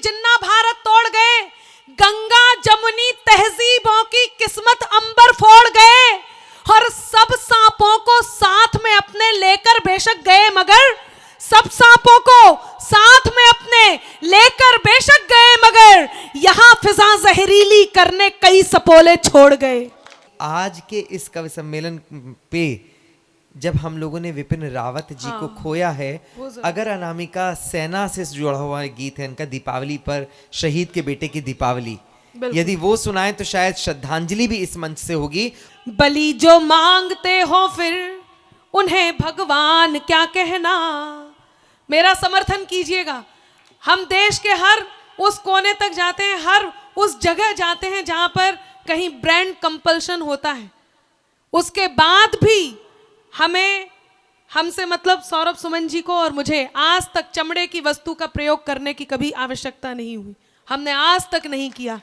जिन्ना भारत तोड़ गए, गंगा जमुनी तहजीबों की किस्मत अंबर फोड़ गए, और सब सांपों को साथ में अपने लेकर बेशक गए, मगर सब सांपों को साथ में अपने लेकर बेशक गए, मगर यहां फिजा जहरीली करने कई सपोले छोड़ गए। आज के इस कवि सम्मेलन पे जब हम लोगों ने विपिन रावत जी को खोया है, अगर अनामिका सेना से जुड़ा हुआ गीत है इनका, दीपावली पर शहीद के बेटे की दीपावली, यदि वो सुनाए तो शायद श्रद्धांजलि भी इस मंच से होगी। बलि जो मांगते हो फिर उन्हें भगवान क्या कहना, मेरा समर्थन कीजिएगा। हम देश के हर उस कोने तक जाते हैं, हर उस जगह जाते हैं जहां पर कहीं ब्रांड कंपल्शन होता है, उसके बाद भी हमसे मतलब सौरभ सुमन जी को और मुझे आज तक चमड़े की वस्तु का प्रयोग करने की कभी आवश्यकता नहीं हुई, हमने आज तक नहीं किया,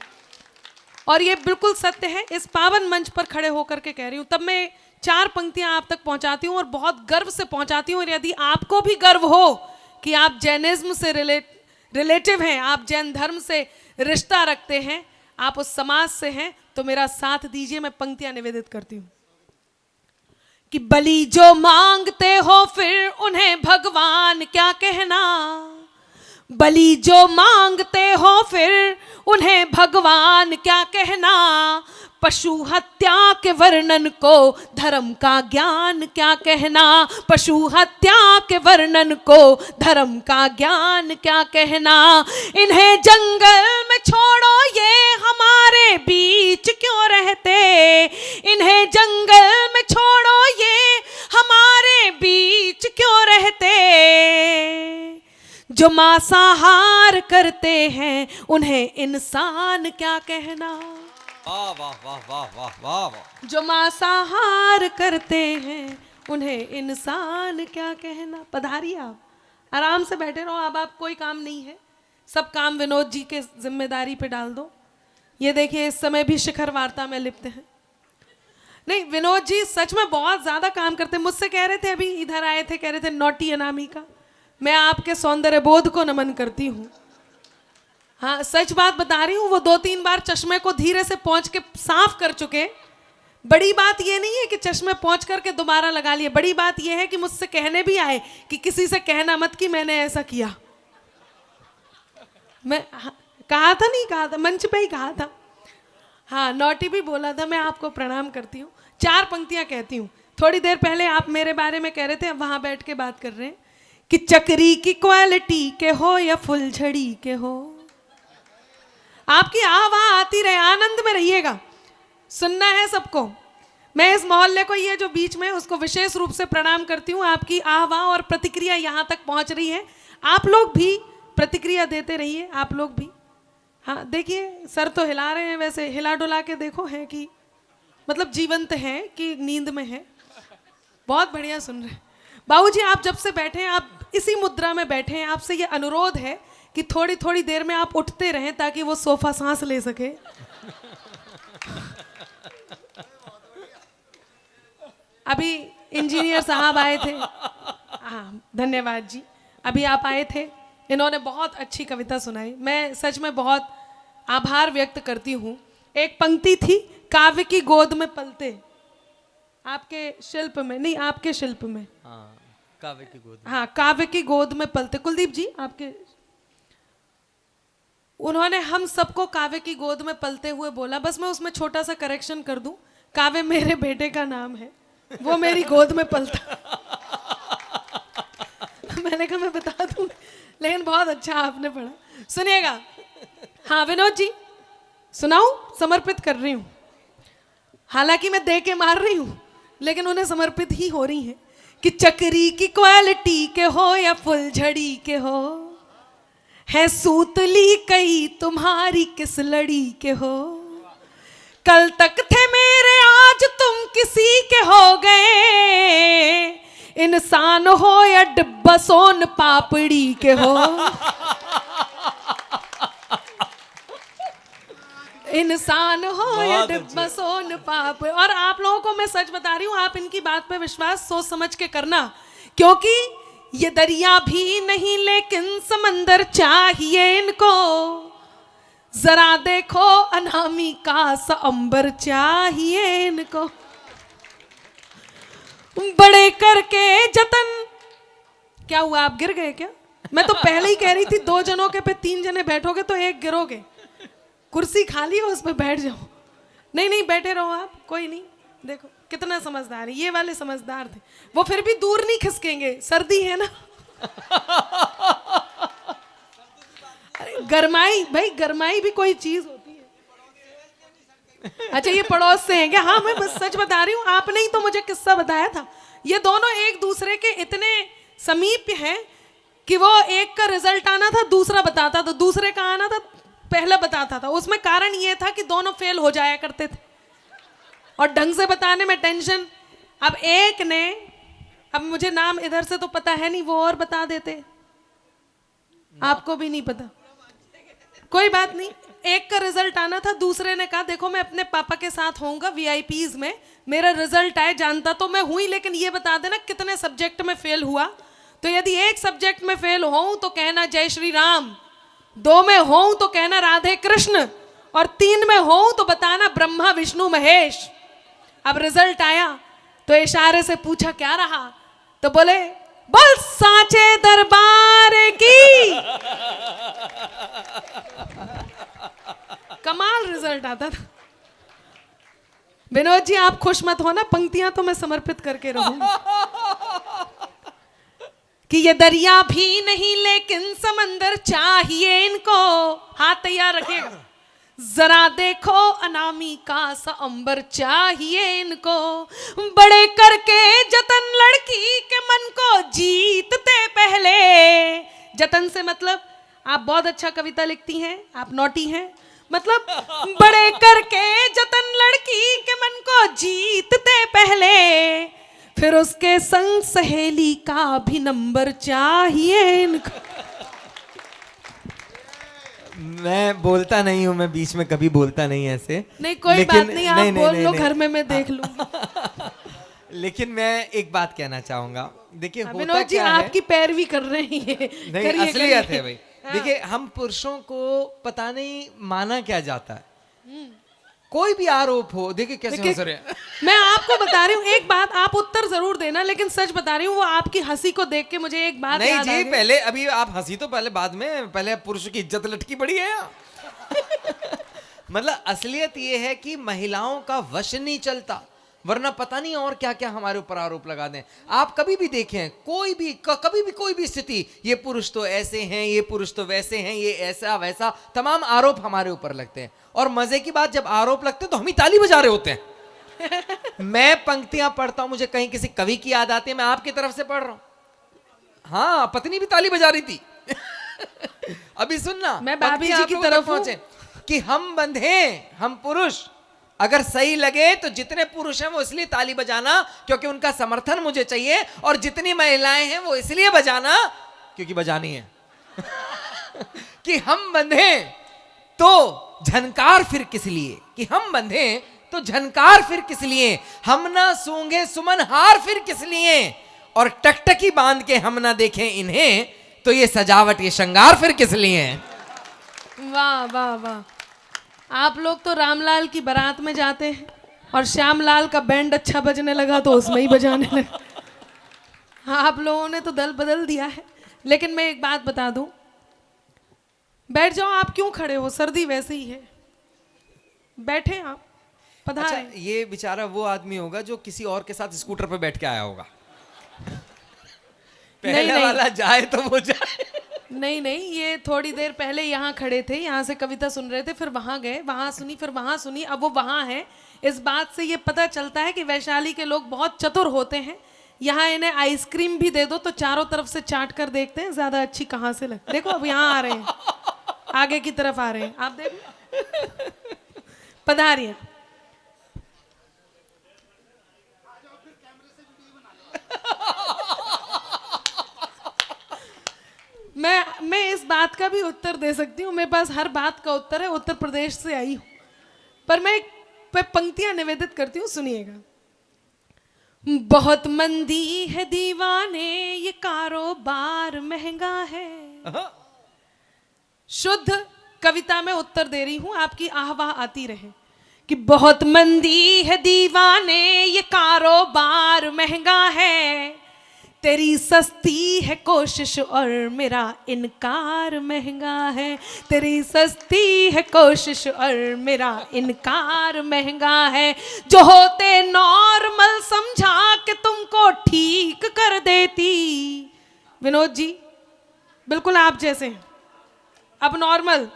और ये बिल्कुल सत्य है। इस पावन मंच पर खड़े होकर के कह रही हूं, तब मैं 4 पंक्तियां आप तक पहुंचाती हूं और बहुत गर्व से पहुंचाती हूं। और यदि आपको भी गर्व हो कि आप जैनिज्म से रिलेटिव हैं, आप जैन धर्म से रिश्ता रखते हैं, आप उस समाज से हैं, तो मेरा साथ दीजिए। मैं पंक्तियां निवेदित करती हूं कि बलि जो मांगते हो फिर उन्हें भगवान क्या कहना, बलि जो मांगते हो फिर उन्हें भगवान क्या कहना, पशु हत्या के वर्णन को धर्म का ज्ञान क्या कहना, पशु हत्या के वर्णन को धर्म का ज्ञान क्या कहना, इन्हें जंगल में छोड़ो ये हमारे बीच क्यों रहते, इन्हें जंगल में छोड़ो ये हमारे बीच क्यों रहते, जो मांसाहार करते हैं उन्हें इंसान क्या कहना, वाह वाह वाह वाह वाह वाह, जो मांसाहार करते हैं उन्हें इंसान क्या कहना। पधारिए, आप आराम से बैठे रहो, अब आप कोई काम नहीं है, सब काम विनोद जी के जिम्मेदारी पे डाल दो। ये देखिए इस समय भी शिखर वार्ता में लिप्त हैं। नहीं, विनोद जी सच में बहुत ज्यादा काम करते हैं। मुझसे कह रहे थे, अभी इधर आए थे, कह रहे थे नौटी अनामिका, मैं आपके सौंदर्य बोध को नमन करती हूँ। हाँ, सच बात बता रही हूँ, वो 2-3 बार चश्मे को धीरे से पहुंच के साफ कर चुके। बड़ी बात ये नहीं है कि चश्मे पहुंच करके दोबारा लगा लिए, बड़ी बात ये है कि मुझसे कहने भी आए कि किसी से कहना मत कि मैंने ऐसा किया। मैं कहा था, नहीं कहा था, मंच पे ही कहा था। हाँ, नौटी भी बोला था। मैं आपको प्रणाम करती हूँ। 4 पंक्तियां कहती हूँ। थोड़ी देर पहले आप मेरे बारे में कह रहे थे, वहां बैठ के बात कर रहे हैं कि चक्री की क्वालिटी के हो या फुलझड़ी के हो, आपकी आवाज आती रहे, आनंद में रहिएगा, सुनना है सबको। मैं इस मोहल्ले को, ये जो बीच में, उसको विशेष रूप से प्रणाम करती हूँ। आपकी आवाज और प्रतिक्रिया यहाँ तक पहुँच रही है, आप लोग भी प्रतिक्रिया देते रहिए, आप लोग भी। हाँ, देखिए सर तो हिला रहे हैं, वैसे हिला डुला के देखो है कि मतलब जीवंत है कि नींद में है। बहुत बढ़िया सुन रहे हैं बाबूजी। आप जब से बैठे हैं, आप इसी मुद्रा में बैठे हैं, आपसे ये अनुरोध है कि थोड़ी थोड़ी देर में आप उठते रहें ताकि वो सोफा सांस ले सके। अभी इंजीनियर साहब आए थे, हाँ धन्यवाद जी, अभी आप आए थे, इन्होंने बहुत अच्छी कविता सुनाई, मैं सच में बहुत आभार व्यक्त करती हूँ। एक पंक्ति थी, काव्य की गोद में पलते, आपके शिल्प में नहीं, आपके शिल्प में, हाँ काव्य की गोद, हाँ काव्य की गोद में पलते, कुलदीप जी आपके, उन्होंने हम सबको काव्य की गोद में पलते हुए बोला। बस मैं उसमें छोटा सा करेक्शन कर दूं, काव्य मेरे बेटे का नाम है, वो मेरी गोद में पलता। मैंने कहा मैं बता दूं, लेकिन बहुत अच्छा आपने पढ़ा, सुनिएगा। हाँ विनोद जी, सुनाऊं? समर्पित कर रही हूं, हालांकि मैं दे के मार रही हूं, लेकिन उन्हें समर्पित ही हो रही हैं कि चक्री की क्वालिटी के हो या फुलझड़ी के हो, है सूतली कई तुम्हारी किस लड़ी के हो, कल तक थे मेरे आज तुम किसी के हो गए, इंसान हो या डिब्बा सोन पापड़ी के हो, इंसान हो या डिब्बा सोन पापड़ी। और आप लोगों को मैं सच बता रही हूँ, आप इनकी बात पे विश्वास सोच समझ के करना, क्योंकि ये दरिया भी नहीं लेकिन समंदर चाहिए इनको, जरा देखो अनामिका सा अंबर चाहिए इनको, बड़े करके जतन। क्या हुआ, आप गिर गए क्या? मैं तो पहले ही कह रही थी 2 जनों के पे 3 जने बैठोगे तो एक गिरोगे। कुर्सी खाली हो, उस पे बैठ जाओ। नहीं नहीं, बैठे रहो आप, कोई नहीं। देखो कितना समझदार है, ये वाले समझदार थे। वो फिर भी दूर नहीं खिसकेंगे, सर्दी है ना। अरे गरमाई, भाई गरमाई भी कोई चीज होती है। अच्छा ये पड़ोस से हैं क्या? हाँ मैं बस सच बता रही हूँ, आपने ही तो मुझे किस्सा बताया था। ये दोनों एक दूसरे के इतने समीप हैं कि वो एक का रिजल्ट आना था दूसरा बताता था, दूसरे का आना था पहला बताता था। उसमें कारण ये था कि दोनों फेल हो जाया करते थे और ढंग से बताने में टेंशन। अब एक ने, अब मुझे नाम इधर से तो पता है नहीं, वो और बता देते, आपको भी नहीं पता, कोई बात नहीं। एक का रिजल्ट आना था, दूसरे ने कहा देखो मैं अपने पापा के साथ होऊंगा वीआईपीज में, मेरा रिजल्ट आए, जानता तो मैं हुई लेकिन ये बता देना कितने सब्जेक्ट में फेल हुआ। तो यदि एक सब्जेक्ट में फेल होऊं तो कहना जय श्री राम, 2 में होऊं तो कहना राधे कृष्ण, और 3 में होऊं तो बताना ब्रह्मा विष्णु महेश। अब रिजल्ट आया तो इशारे से पूछा क्या रहा, तो बोले बोल सांचे दरबार की। कमाल रिजल्ट आता था। विनोद जी आप खुश मत होना, पंक्तियां तो मैं समर्पित करके रहूंगी। कि ये दरिया भी नहीं लेकिन समंदर चाहिए इनको, हाथ तैयार रखिएगा, जरा देखो अनामिका सा अंबर चाहिए इनको, बड़े करके जतन लड़की के मन को जीतते पहले। जतन से मतलब आप बहुत अच्छा कविता लिखती हैं, आप नोटी हैं, मतलब बड़े करके जतन लड़की के मन को जीतते पहले, फिर उसके संग सहेली का भी नंबर चाहिए इनको। मैं बोलता नहीं हूँ, मैं बीच में कभी बोलता नहीं ऐसे। नहीं कोई बात नहीं, आप बोल लो, घर में मैं देख लूंगी। लेकिन मैं एक बात कहना चाहूंगा, देखिए होता विनोद जी क्या है, आपकी पैरवी कर रहे हैं। नहीं असलियत है भाई। देखिए हम पुरुषों को पता नहीं माना क्या जाता है, कोई भी आरोप हो, देखिए कैसे हंस रहे हैं। मैं आपको बता रही हूँ एक बात, आप उत्तर जरूर देना, लेकिन सच बता रही हूँ वो आपकी हंसी को देख के मुझे एक बात नहीं याद आ जी, गई। पहले अभी आप हंसी तो पहले बाद में, पहले पुरुष की इज्जत लटकी पड़ी है। मतलब असलियत ये है कि महिलाओं का वश नहीं चलता, वरना पता नहीं और क्या क्या हमारे ऊपर आरोप लगा दें। आप कभी भी देखें, कोई भी कभी भी कोई भी स्थिति, ये पुरुष तो ऐसे हैं, ये पुरुष तो वैसे हैं, ये ऐसा वैसा, तमाम आरोप हमारे ऊपर लगते हैं। और मजे की बात, जब आरोप लगते हैं तो हम ही ताली बजा रहे होते हैं। मैं पंक्तियां पढ़ता हूं, मुझे कहीं किसी कवि की याद आती है, मैं आपकी तरफ से पढ़ रहा हूं। हाँ, पत्नी भी ताली बजा रही थी। अभी सुनना, मैं भाभी जी की तरफ पहुंचे कि हम बंधे, हम पुरुष अगर सही लगे तो जितने पुरुष हैं वो इसलिए ताली बजाना क्योंकि उनका समर्थन मुझे चाहिए, और जितनी महिलाएं हैं वो इसलिए बजाना क्योंकि बजानी है। कि हम बंधे तो झनकार फिर किस लिए, कि हम बंधे तो झनकार फिर किस लिए, हम ना सूंघे सुमन हार फिर किस लिए, और टकटकी बांध के हम ना देखें इन्हें, तो ये सजावट ये श्रृंगार फिर किस लिए। वाह वाह वाह, आप लोग तो रामलाल की बारात में जाते हैं और श्यामलाल का बैंड अच्छा बजने लगा तो उसमें ही बजाने लगा। हाँ, आप लोगों ने तो दल बदल दिया है। लेकिन मैं एक बात बता दूं, बैठ जाओ, आप क्यों खड़े हो, सर्दी वैसे ही है, बैठे आप, पधारें। अच्छा, ये बेचारा वो आदमी होगा जो किसी और के साथ स्कूटर पे बैठ के आया होगा। पहले वाला जाए तो वो जाए। नहीं नहीं, ये थोड़ी देर पहले यहाँ खड़े थे, यहाँ से कविता सुन रहे थे, फिर वहां गए, वहां सुनी, फिर वहां सुनी, अब वो वहां है। इस बात से ये पता चलता है कि वैशाली के लोग बहुत चतुर होते हैं। यहाँ इन्हें आइसक्रीम भी दे दो तो चारों तरफ से चाट कर देखते हैं ज्यादा अच्छी कहाँ से लग। देखो अब यहाँ आ रहे हैं, आगे की तरफ आ रहे हैं, आप देखो, पधारिए। मैं इस बात का भी उत्तर दे सकती हूँ, मेरे पास हर बात का उत्तर है, उत्तर प्रदेश से आई हूँ। पर मैं पंक्तियां निवेदित करती हूँ, सुनिएगा। बहुत मंदी है दीवाने, ये कारोबार महंगा है। शुद्ध कविता में उत्तर दे रही हूं, आपकी आहवाह आती रहे कि बहुत मंदी है दीवाने, ये कारोबार महंगा है। तेरी सस्ती है कोशिश और मेरा इनकार महंगा है। तेरी सस्ती है कोशिश और मेरा इनकार महंगा है। जो होते नॉर्मल समझा के तुमको ठीक कर देती। विनोद जी बिल्कुल आप जैसे हैं, अब नॉर्मल।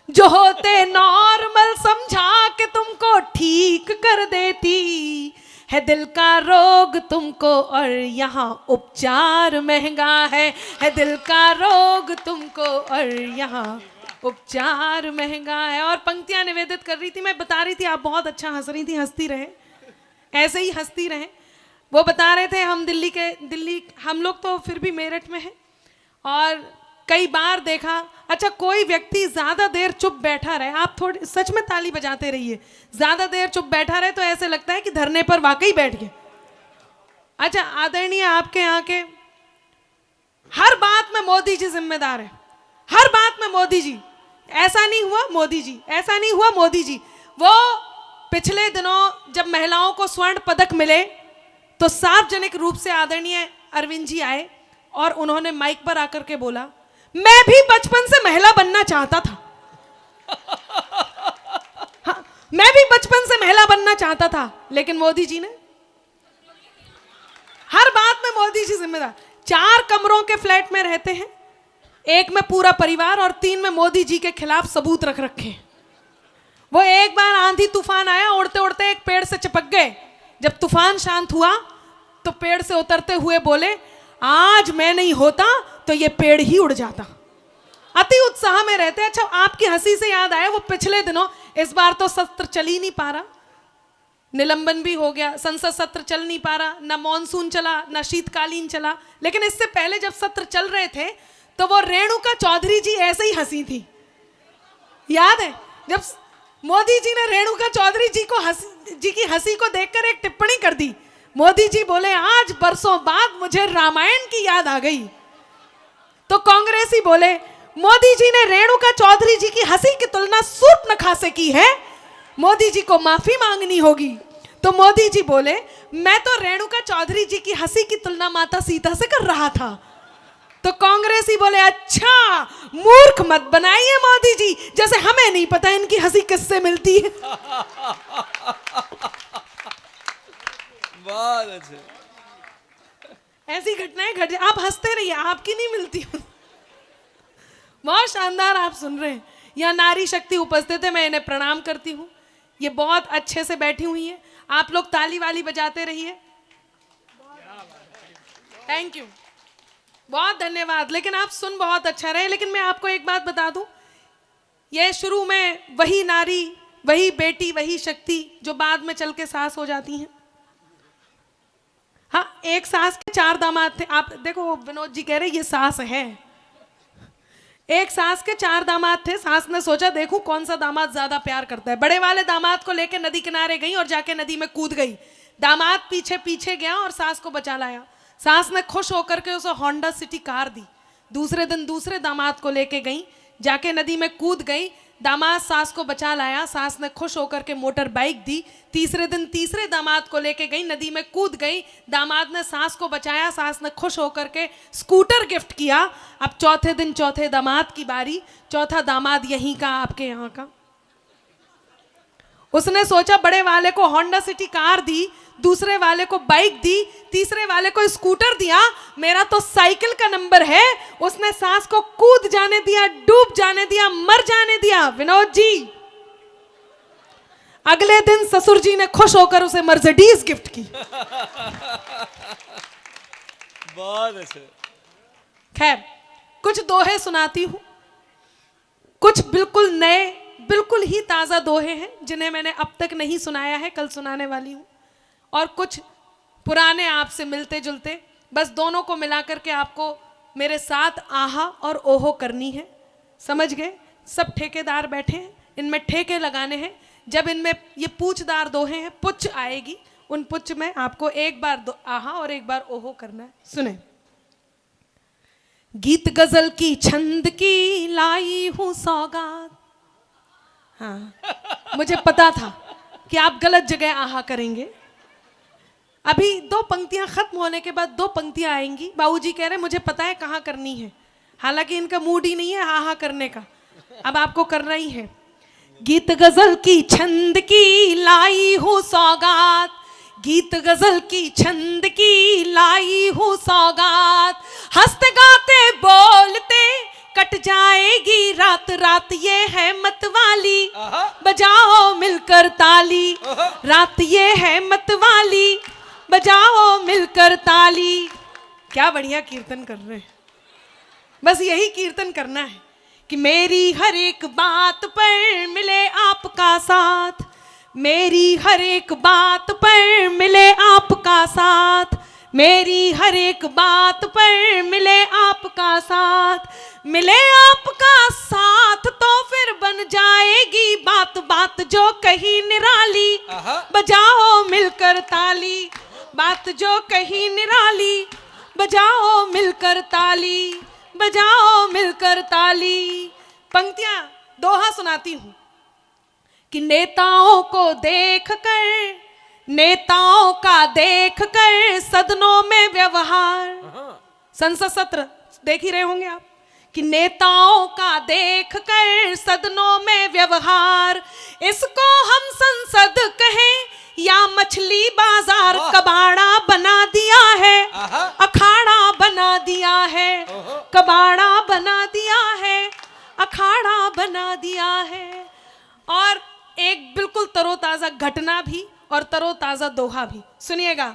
जो होते नॉर्मल समझा के तुमको ठीक कर देती है। दिल का रोग तुमको और यहाँ उपचार महंगा है दिल का रोग तुमको और यहाँ उपचार महंगा है। और पंक्तियां निवेदित कर रही थी, मैं बता रही थी, आप बहुत अच्छा हंस रही थी, हंसती रहे, ऐसे ही हंसती रहे। वो बता रहे थे हम दिल्ली हम लोग तो फिर भी मेरठ में हैं, और कई बार देखा, अच्छा कोई व्यक्ति ज्यादा देर चुप बैठा रहे, आप थोड़ी सच में ताली बजाते रहिए, ज्यादा देर चुप बैठा रहे तो ऐसे लगता है कि धरने पर वाकई बैठ गए। अच्छा आदरणीय, आपके यहाँ के हर बात में मोदी जी जिम्मेदार है, हर बात में मोदी जी, ऐसा नहीं हुआ मोदी जी, ऐसा नहीं हुआ मोदी जी। वो पिछले दिनों जब महिलाओं को स्वर्ण पदक मिले तो सार्वजनिक रूप से आदरणीय अरविंद जी आए और उन्होंने माइक पर आकर के बोला, मैं भी बचपन से महिला बनना चाहता था। हाँ, मैं भी बचपन से महिला बनना चाहता था, लेकिन मोदी जी ने, हर बात में मोदी जी जिम्मेदार। 4 कमरों के फ्लैट में रहते हैं, एक में पूरा परिवार और 3 में मोदी जी के खिलाफ सबूत रख रखे। वो एक बार आंधी तूफान आया, उड़ते उड़ते एक पेड़ से चिपक गए। जब तूफान शांत हुआ तो पेड़ से उतरते हुए बोले, आज मैं नहीं होता तो ये पेड़ ही उड़ जाता। अति उत्साह में रहते। अच्छा आपकी हंसी से याद आया, वो पिछले दिनों, इस बार तो सत्र चल ही नहीं पा रहा, निलंबन भी हो गया, संसद सत्र चल नहीं पा रहा, ना मॉनसून चला ना शीतकालीन चला, लेकिन इससे पहले जब सत्र चल रहे थे तो वो रेणुका चौधरी जी ऐसे ही हंसी थी, याद है? जब मोदी जी ने रेणुका चौधरी जी की हंसी को देखकर एक टिप्पणी कर दी, मोदी जी बोले, आज बरसों बाद मुझे रामायण की याद आ गई। तो कांग्रेसी बोले, मोदी जी ने रेणुका चौधरी जी की हंसी की तुलना सूर्पनखा से की है, मोदी जी को माफी मांगनी होगी। तो मोदी जी बोले, मैं तो रेणुका चौधरी जी की हंसी की तुलना माता सीता से कर रहा था। तो कांग्रेसी बोले, अच्छा मूर्ख मत बनाइए मोदी जी, जैसे हमें नहीं पता इनकी हंसी किससे मिलती है। बहुत अच्छे। ऐसी घटनाएं घट, आप हंसते रहिए, आपकी नहीं मिलती। बहुत शानदार आप सुन रहे हैं। यहाँ नारी शक्ति उपस्थित है, मैं इन्हें प्रणाम करती हूँ, ये बहुत अच्छे से बैठी हुई है। आप लोग ताली वाली बजाते रहिए, थैंक यू, बहुत धन्यवाद। लेकिन आप सुन बहुत अच्छा रहे। लेकिन मैं आपको एक बात बता दूं, ये शुरू में वही नारी, वही बेटी, वही शक्ति जो बाद में चल के सास हो जाती हैं। हाँ, एक सास के 4 दामाद थे। आप देखो विनोद जी कह रहे ये सास है, एक सास के 4 दामाद थे। सास ने सोचा देखूं कौन सा दामाद ज्यादा प्यार करता है। बड़े वाले दामाद को लेकर नदी किनारे गई और जाके नदी में कूद गई। दामाद पीछे पीछे गया और सास को बचा लाया। सास ने खुश होकर के उसे होंडा सिटी कार दी। दूसरे दिन दूसरे दामाद को लेके गई, जाके नदी में कूद गई, दामाद सास को बचा लाया। सास ने खुश होकर के मोटर बाइक दी। तीसरे दिन तीसरे दामाद को लेके गई, नदी में कूद गई, दामाद ने सास को बचाया। सास ने खुश होकर के स्कूटर गिफ्ट किया। अब चौथे दिन चौथे दामाद की बारी, चौथा दामाद यहीं का, आपके यहाँ का। उसने सोचा बड़े वाले को होंडा सिटी कार दी, दूसरे वाले को बाइक दी, तीसरे वाले को स्कूटर दिया, मेरा तो साइकिल का नंबर है। उसने सास को कूद जाने दिया, डूब जाने दिया, मर जाने दिया। विनोद जी, अगले दिन ससुर जी ने खुश होकर उसे मर्सिडीज गिफ्ट की। बहुत अच्छे। खैर, कुछ दोहे सुनाती हूं, कुछ बिल्कुल नए, बिल्कुल ही ताजा दोहे हैं जिन्हें मैंने अब तक नहीं सुनाया है, कल सुनाने वाली हूं। और कुछ पुराने आपसे मिलते जुलते, बस दोनों को मिलाकर के आपको मेरे साथ आहा और ओहो करनी है। समझ गए? सब ठेकेदार बैठे हैं, इनमें ठेके लगाने हैं। जब इनमें ये पूछदार दोहे हैं, पुच्छ आएगी, उन पुच्छ में आपको एक बार आहा और एक बार ओहो करना है। सुने। गीत गजल की छंद की लाई हूं सौगात। हाँ, मुझे पता था कि आप गलत जगह आहा करेंगे। अभी 2 पंक्तियां खत्म होने के बाद 2 पंक्तियां आएंगी। बाबूजी कह रहे मुझे पता है कहाँ करनी है, हालांकि इनका मूड ही नहीं है आहा करने का, अब आपको करना ही है। गीत गजल की छंद की लाई हूं सौगात, गीत गजल की छंद की लाई हूं सौगात, हंसते गाते बोलते कट जाएगी रात रात ये है मतवाली, बजाओ मिलकर ताली, रात ये है मतवाली, बजाओ मिलकर ताली। क्या बढ़िया कीर्तन कर रहे हैं। बस यही कीर्तन करना है कि मेरी हर एक बात पर मिले आपका साथ, मेरी हर एक बात पर मिले आपका साथ, मेरी हर एक बात पर मिले आपका साथ, मिले आपका साथ तो फिर बन जाएगी बात बात जो कहीं निराली, बजाओ मिलकर ताली, बात जो कहीं निराली, बजाओ मिलकर ताली, बजाओ मिलकर ताली। पंक्तियां दोहा सुनाती हूं कि नेताओं को देखकर, नेताओं का देखकर सदनों में व्यवहार, संसद सत्र देख ही रहे होंगे आप, कि नेताओं का देखकर सदनों में व्यवहार, इसको हम संसद कहें या मछली बाजार, कबाड़ा बना दिया है, अखाड़ा बना दिया है, कबाड़ा बना दिया है, अखाड़ा बना दिया है। और एक बिल्कुल तरोताजा घटना भी और तरोताजा दोहा भी सुनिएगा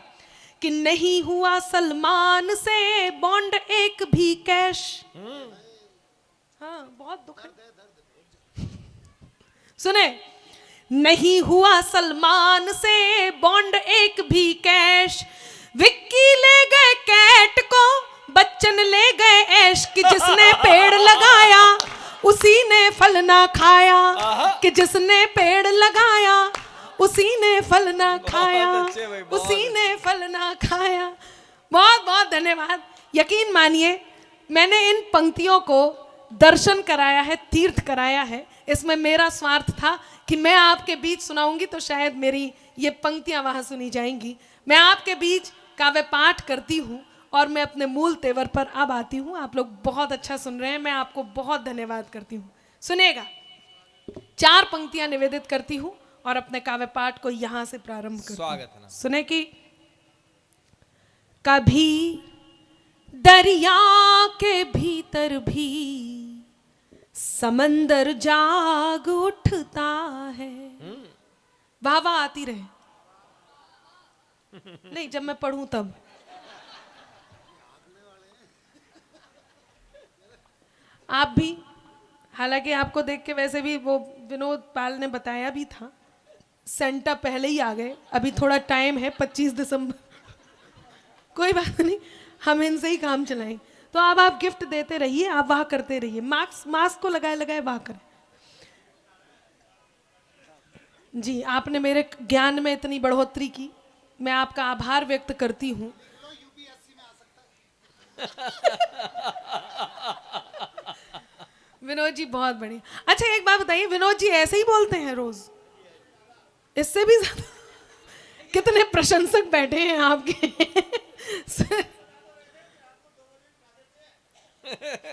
कि नहीं हुआ सलमान से बॉन्ड एक भी कैश। हाँ, बहुत दुख है। सुने, नहीं हुआ सलमान से बॉन्ड एक भी कैश, विक्की ले गए कैट को, बच्चन ले गए ऐश, कि जिसने पेड़ लगाया उसी ने फल ना खाया, कि जिसने पेड़ लगाया उसी ने फल ना खाया, उसी ने फल ना खाया। बहुत बहुत धन्यवाद। यकीन मानिए मैंने इन पंक्तियों को दर्शन कराया है, तीर्थ कराया है। इसमें मेरा स्वार्थ था कि मैं आपके बीच सुनाऊंगी तो शायद मेरी ये पंक्तियां वहां सुनी जाएंगी। मैं आपके बीच काव्य पाठ करती हूँ और मैं अपने मूल तेवर पर अब आती हूँ। आप लोग बहुत अच्छा सुन रहे हैं, मैं आपको बहुत धन्यवाद करती हूँ। सुनेगा, 4 पंक्तियां निवेदित करती हूँ और अपने काव्य पाठ को यहां से प्रारंभ करती हूँ। स्वागत है। सुने कि कभी दरिया के भीतर भी समंदर जाग उठता है। वाह वाह आती रहे, नहीं जब मैं पढ़ूं तब। आप भी, हालांकि आपको देख के वैसे भी वो विनोद पाल ने बताया भी था, सेंटा पहले ही आ गए, अभी थोड़ा टाइम है, 25 दिसंबर। कोई बात नहीं, हम इनसे ही काम चलाएं। तो अब आप गिफ्ट देते रहिए, आप वाह करते रहिए, मास्क को लगाए लगाए वाह करें। जी, आपने मेरे ज्ञान में इतनी बढ़ोतरी की, मैं आपका आभार व्यक्त करती हूँ। विनोद जी बहुत बढ़िया। अच्छा एक बात बताइए, विनोद जी ऐसे ही बोलते हैं रोज? इससे भी ज्यादा? कितने प्रशंसक बैठे हैं आपके।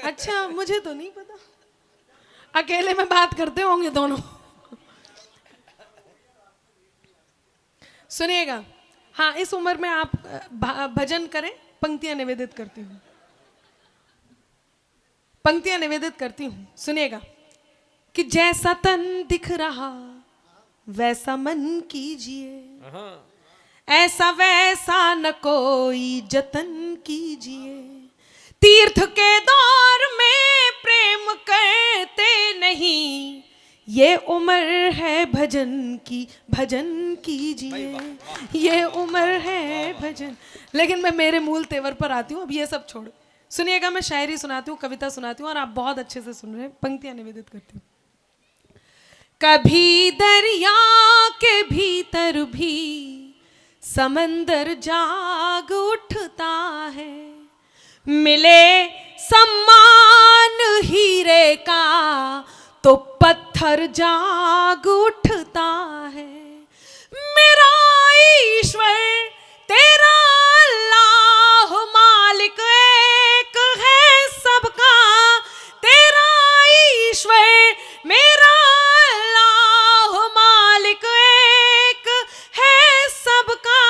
अच्छा, मुझे तो नहीं पता, अकेले में बात करते होंगे दोनों। सुनिएगा, हाँ, इस उम्र में आप भजन करें। पंक्तियां निवेदित करती हूँ, पंक्तियां निवेदित करती हूँ। सुनिएगा कि जैसा तन दिख रहा वैसा मन कीजिए, ऐसा वैसा न कोई जतन कीजिए, तीर्थ के दौर में प्रेम करते नहीं, ये उम्र है भजन की, भजन कीजिए, ये उम्र है भजन। लेकिन मैं मेरे मूल तेवर पर आती हूँ, अब ये सब छोड़। सुनिएगा, मैं शायरी सुनाती हूँ, कविता सुनाती हूँ और आप बहुत अच्छे से सुन रहे हैं। पंक्तियां निवेदित करती हूँ। कभी दरिया के भीतर भी समंदर जाग उठता है, मिले सम्मान हीरे का तो पत्थर जाग उठता है। मेरा ईश्वर तेरा अल्लाह मालिक एक है सबका, तेरा ईश्वर मेरा अल्लाह मालिक एक है सबका।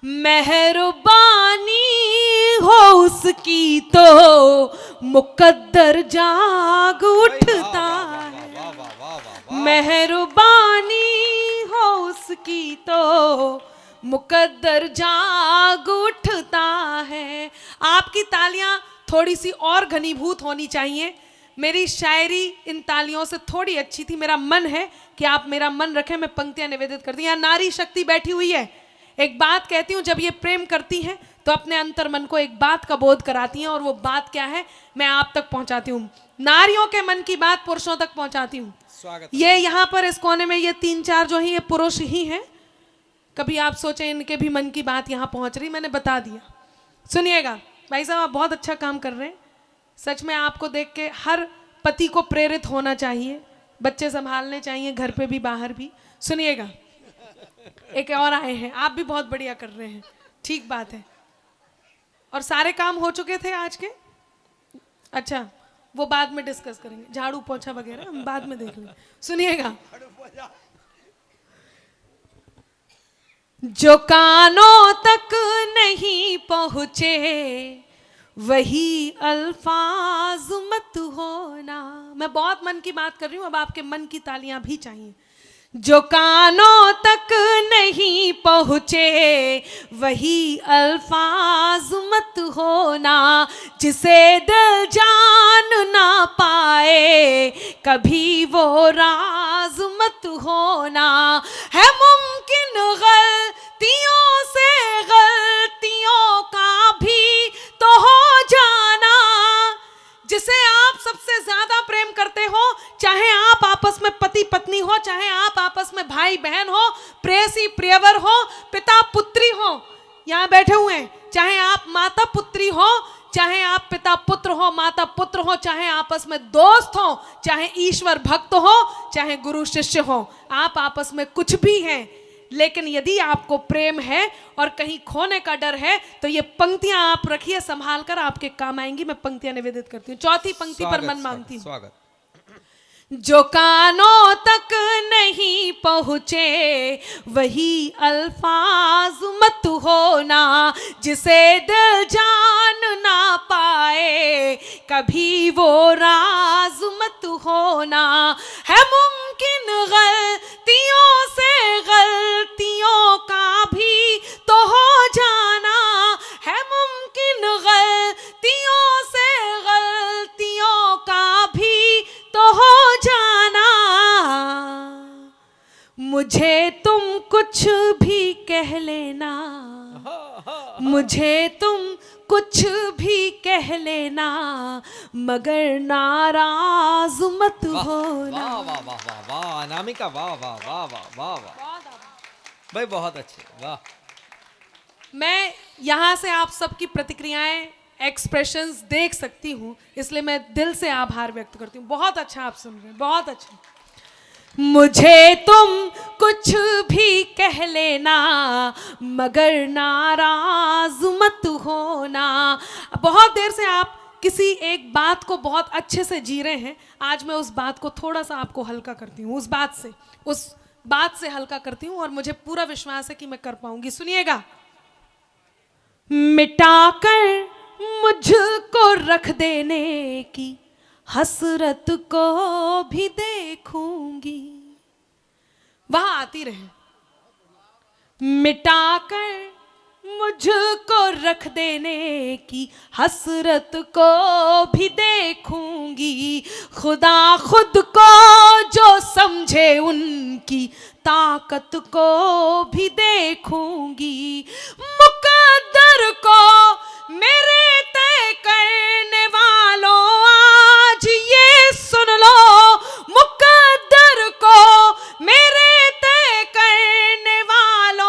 मेहरबानी हो उसकी तो मुकद्दर जाग उठता है, मेहरबानी हो उसकी तो मुकद्दर जाग उठता है। आपकी तालियां थोड़ी सी और घनीभूत होनी चाहिए। मेरी शायरी इन तालियों से थोड़ी अच्छी थी। मेरा मन है कि आप मेरा मन रखें, मैं पंक्तियां निवेदित करती हूँ। यहाँ नारी शक्ति बैठी हुई है। एक बात कहती हूँ, जब ये प्रेम करती हैं तो अपने अंतर मन को एक बात का बोध कराती हैं, और वो बात क्या है मैं आप तक पहुंचाती हूँ। नारियों के मन की बात पुरुषों तक पहुंचाती हूँ। ये यहाँ पर इस कोने में ये 3-4 जो हैं ये पुरुष ही हैं। कभी आप सोचें इनके भी मन की बात यहाँ पहुंच रही, मैंने बता दिया। सुनिएगा भाई साहब, आप बहुत अच्छा काम कर रहे हैं। सच में आपको देख के हर पति को प्रेरित होना चाहिए, बच्चे संभालने चाहिए घर पे भी बाहर भी। सुनिएगा, एक और आए हैं, आप भी बहुत बढ़िया कर रहे हैं, ठीक बात है। और सारे काम हो चुके थे आज के? अच्छा, वो बाद में डिस्कस करेंगे, झाड़ू पोछा वगैरह हम बाद में देख लेंगे। सुनिएगा, जो कानों तक नहीं पहुंचे वही अल्फाज मत होना। मैं बहुत मन की बात कर रही हूं, अब आपके मन की तालियां भी चाहिए। जो कानों तक नहीं पहुंचे वही अल्फाज मत होना, जिसे दिल जान ना पाए कभी वो राज मत होना। है मुमकिन गलतियों से गलतियों का भी तो हो जाना। जिसे आप सबसे ज्यादा प्रेम करते हो, चाहे आप आपस में पति पत्नी हो, चाहे आप आपस में भाई बहन हो, प्रेयसी प्रियवर हो, पिता पुत्री हो, यहाँ बैठे हुए हैं, चाहे आप माता पुत्री हो, चाहे आप पिता पुत्र हो, माता पुत्र हो, चाहे आपस में दोस्त हो, चाहे ईश्वर भक्त हो, चाहे गुरु शिष्य हो, आप आपस में कुछ भी हैं। लेकिन यदि आपको प्रेम है और कहीं खोने का डर है तो ये पंक्तियां आप रखिए, संभाल कर आपके काम आएंगी। मैं पंक्तियां निवेदित करती हूँ। चौथी पंक्ति पर मन मांगती हूँ। स्वागत। जो कानों तक नहीं पहुंचे वही अल्फाज मत होना, जिसे दिल जान ना पाए कभी वो राज मत होना। है मुमकिन गलतियों से गलतियों का भी तो हो जाना। है मुमकिन गलतियों से गलतियों का भी तो हो जाना। मुझे तुम कुछ भी कह लेना, मुझे तुम कुछ भी कह लेना, मगर नाराज मत होना। वाह वाह वाह वाह वाह अनामिका, वाह वाह वाह वाह वाह वाह भाई, बहुत अच्छे, वाह। मैं यहाँ से आप सबकी प्रतिक्रियाएं, एक्सप्रेशंस देख सकती हूँ, इसलिए मैं दिल से आभार व्यक्त करती हूँ। बहुत अच्छा आप सुन रहे हैं, बहुत अच्छा। मुझे तुम कुछ भी कह लेना, मगर नाराज मत होना। बहुत देर से आप किसी एक बात को बहुत अच्छे से जी रहे हैं, आज मैं उस बात को थोड़ा सा आपको हल्का करती हूँ, उस बात से हल्का करती हूँ, और मुझे पूरा विश्वास है कि मैं कर पाऊंगी। सुनिएगा, मिटाकर मुझको रख देने की हसरत को भी देखूंगी। वहां आती रहे। मिटाकर मुझको रख देने की हसरत को भी देखूंगी। खुदा खुद को जो समझे उनकी ताकत को भी देखूंगी। मुकद्दर को मेरे तय करने वालों आज ये सुन लो, मुकद्दर को मेरे तय करने वालों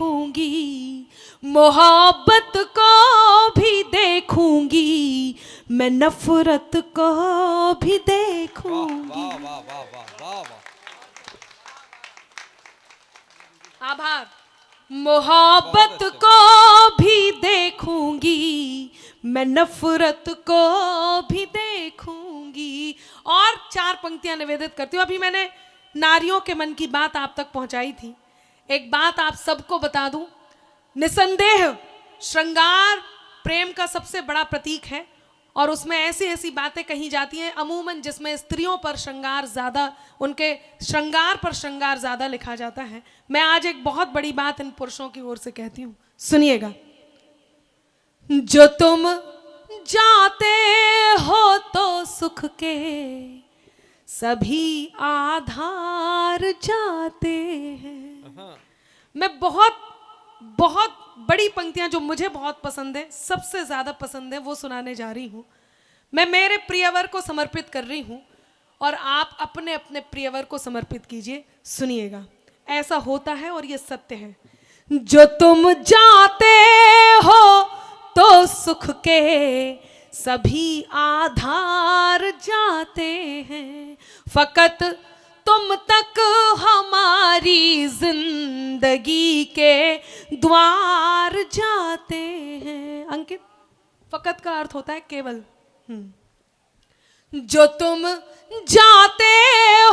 देखूंगी, मोहब्बत को भी देखूंगी, मैं नफरत को भी देखूंगी। वाह वाह वाह वाह वाह वाह। आभार। मोहब्बत को भी देखूंगी, मैं नफरत को भी देखूंगी। और 4 पंक्तियां निवेदित करती हूँ। अभी मैंने नारियों के मन की बात आप तक पहुंचाई थी। एक बात आप सबको बता दूं, निसंदेह श्रृंगार प्रेम का सबसे बड़ा प्रतीक है और उसमें ऐसी ऐसी बातें कही जाती हैं अमूमन जिसमें स्त्रियों पर श्रृंगार ज़्यादा, उनके श्रृंगार पर श्रृंगार ज़्यादा लिखा जाता है। मैं आज एक बहुत बड़ी बात इन पुरुषों की ओर से कहती हूँ, सुनिएगा। जो तुम जाते हो तो सुख के सभी आधार जाते हैं। मैं बहुत बहुत बड़ी पंक्तियां जो मुझे बहुत पसंद है, सबसे ज्यादा पसंद है, वो सुनाने जा रही हूं। मैं मेरे प्रियवर को समर्पित कर रही हूं और आप अपने अपने प्रियवर को समर्पित कीजिए। सुनिएगा, ऐसा होता है और ये सत्य है। जो तुम जाते हो तो सुख के सभी आधार जाते हैं, फकत तुम तक हमारी जिंदगी के द्वार जाते हैं। अंकित, फकत का अर्थ होता है केवल। जो तुम जाते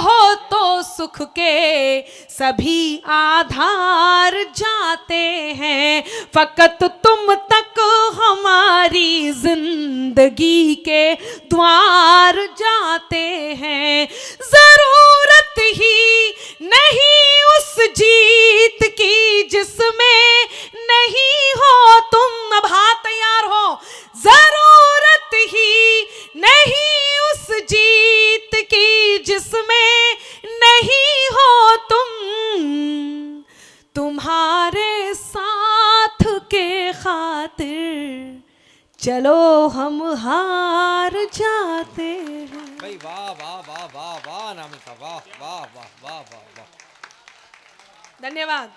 हो तो सुख के सभी आधार जाते हैं, फकत तुम तक हमारी जिंदगी के द्वार जाते हैं। जरूरत ही नहीं उस जीत की जिसमें नहीं हो तुम। अब हाथ तैयार हो। जरूरत ही नहीं उस जीत की जिसमें नहीं हो तुम। तुम्हारे साथ के खातिर चलो हम हार जाते हैं। भाई वाह वाह वाह वाह वाह अनामिका, वाह वाह वाह वाह वाह वाह। धन्यवाद।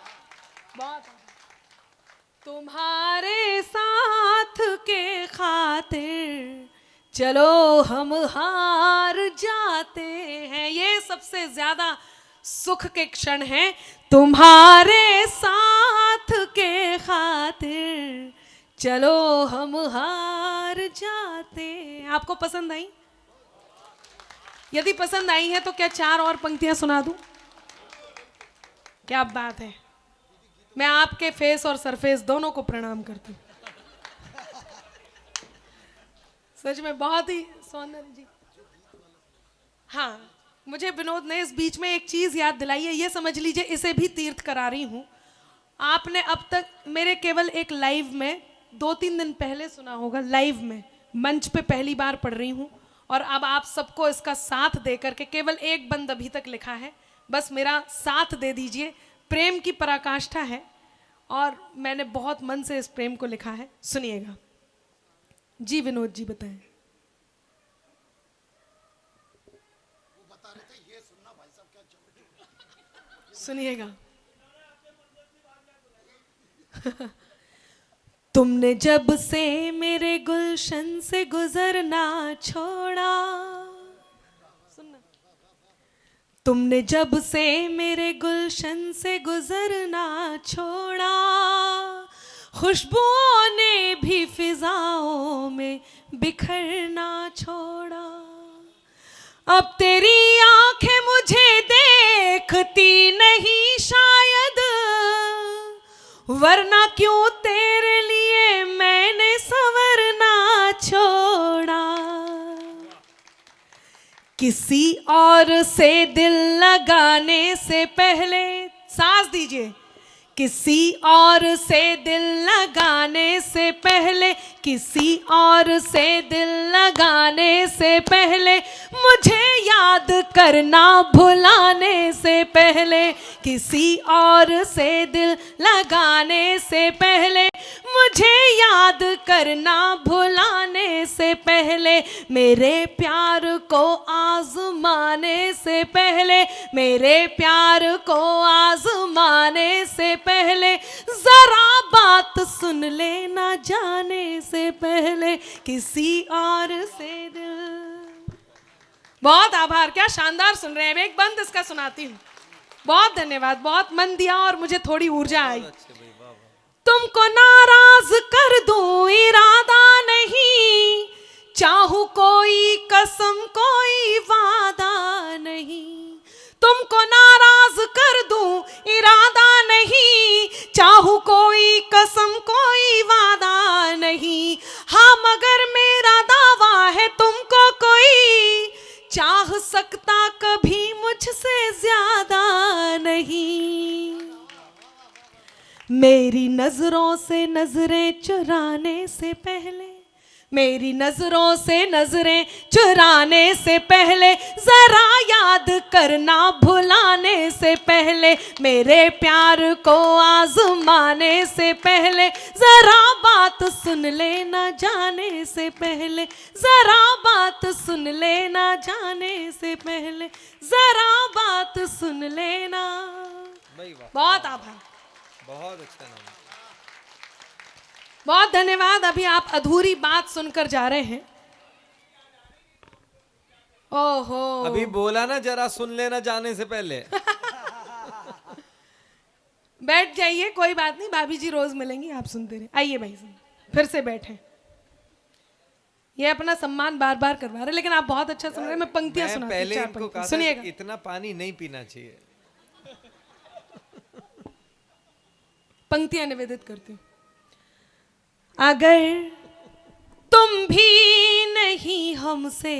बहुत तुम्हारे साथ के खातिर चलो हम हार जाते हैं। ये सबसे ज्यादा सुख के क्षण हैं। तुम्हारे साथ के खातिर चलो हम हार जाते हैं। आपको पसंद आई? यदि पसंद आई है तो क्या 4 और पंक्तियां सुना दूं? क्या बात है। मैं आपके फेस और सरफेस दोनों को प्रणाम करती हूँ। सच में बहुत ही सौंदर्य जी। हाँ, मुझे विनोद ने इस बीच में एक चीज याद दिलाई है। ये समझ लीजिए इसे भी तीर्थ करा रही हूँ। आपने अब तक मेरे केवल एक लाइव में 2-3 दिन पहले सुना होगा, लाइव में मंच पे पहली बार पढ़ रही हूँ और अब आप सबको इसका साथ दे करके केवल एक बंद अभी तक लिखा है। बस मेरा साथ दे दीजिए। प्रेम की पराकाष्ठा है और मैंने बहुत मन से इस प्रेम को लिखा है। सुनिएगा जी। विनोद जी बताएं। सुनिएगा। तुमने जब से मेरे गुलशन से गुजरना छोड़ा, सुनना, तुमने जब से मेरे गुलशन से गुजरना छोड़ा, खुशबुओं ने भी फिजाओं में बिखरना छोड़ा। अब तेरी आंखें मुझे देखती नहीं शायद, वरना क्यों तेरे लिए मैंने संवरना छोड़ा। किसी और से दिल लगाने से पहले, सांस दीजिए, किसी और से दिल लगाने से पहले, किसी और से दिल लगाने से पहले, मुझे याद करना भुलाने से पहले, किसी और से दिल लगाने से पहले, मुझे मुझे याद करना भुलाने से पहले, मेरे प्यार को आजमाने से पहले, मेरे प्यार को आजमाने से पहले, जरा बात सुन लेना जाने से पहले, किसी और से दिल। बहुत आभार, क्या शानदार सुन रहे हैं। मैं एक बंद इसका सुनाती हूँ। बहुत धन्यवाद, बहुत मन दिया और मुझे थोड़ी ऊर्जा आई। तुमको नाराज कर दूं इरादा नहीं, चाहूं कोई कसम कोई वादा नहीं। तुमको नाराज कर दूं इरादा नहीं, चाहूं कोई कसम कोई वादा नहीं। हाँ मगर मेरा दावा है तुमको कोई चाह सकता कभी मुझसे ज्यादा नहीं। मेरी नजरों से नजरें चुराने से पहले, मेरी नजरों से नजरें चुराने से पहले, जरा याद करना भुलाने से पहले, मेरे प्यार को आजमाने से पहले, जरा बात सुन लेना जाने से पहले, जरा बात सुन लेना जाने से पहले, जरा बात सुन लेना। बहुत आभार, बहुत अच्छा नाम, बहुत धन्यवाद। अभी आप अधूरी बात सुनकर जा रहे हैं। ओहो, अभी बोला ना जरा सुन लेना जाने से पहले। बैठ जाइए, कोई बात नहीं, भाभी जी रोज मिलेंगी, आप सुनते रहे। आइए भाई साहब, फिर से बैठे। ये अपना सम्मान बार बार करवा रहे, लेकिन आप बहुत अच्छा सुन रहे हैं। मैं पंक्तियां सुनाती हूं, पहले चार इनको पंक्तियां कहा सुनिएगा। था इतना पानी नहीं पीना चाहिए। पंक्तियां निवेदित करती हूँ। अगर तुम भी नहीं हमसे,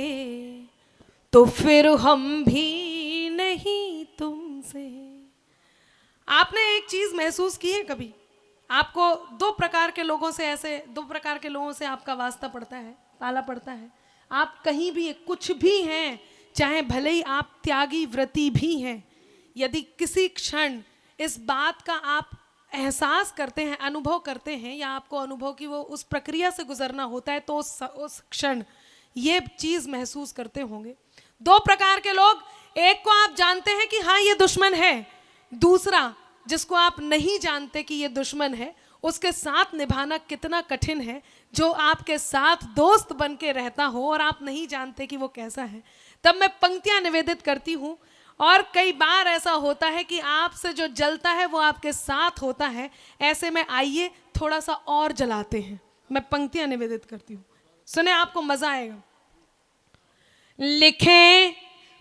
तो फिर हम भी नहीं तुमसे। आपने एक चीज महसूस की है कभी? आपको दो प्रकार के लोगों से, ऐसे दो प्रकार के लोगों से आपका वास्ता पड़ता है, पाला पड़ता है। आप कहीं भी कुछ भी हैं, चाहे भले ही आप त्यागी व्रती भी हैं, यदि किसी क्षण इस बात का आप एहसास करते हैं, अनुभव करते हैं, या आपको अनुभव की वो उस प्रक्रिया से गुजरना होता है, तो उस क्षण ये चीज़ महसूस करते होंगे। दो प्रकार के लोग, एक को आप जानते हैं कि हाँ ये दुश्मन है, दूसरा जिसको आप नहीं जानते कि ये दुश्मन है, उसके साथ निभाना कितना कठिन है, जो आपके साथ दोस्त बन के रहता हो और आप नहीं जानते कि वो कैसा है। तब मैं पंक्तियां निवेदित करती हूँ, और कई बार ऐसा होता है कि आपसे जो जलता है वो आपके साथ होता है। ऐसे में आइए थोड़ा सा और जलाते हैं। मैं पंक्तियां निवेदित करती हूँ, सुने, आपको मजा आएगा। लिखें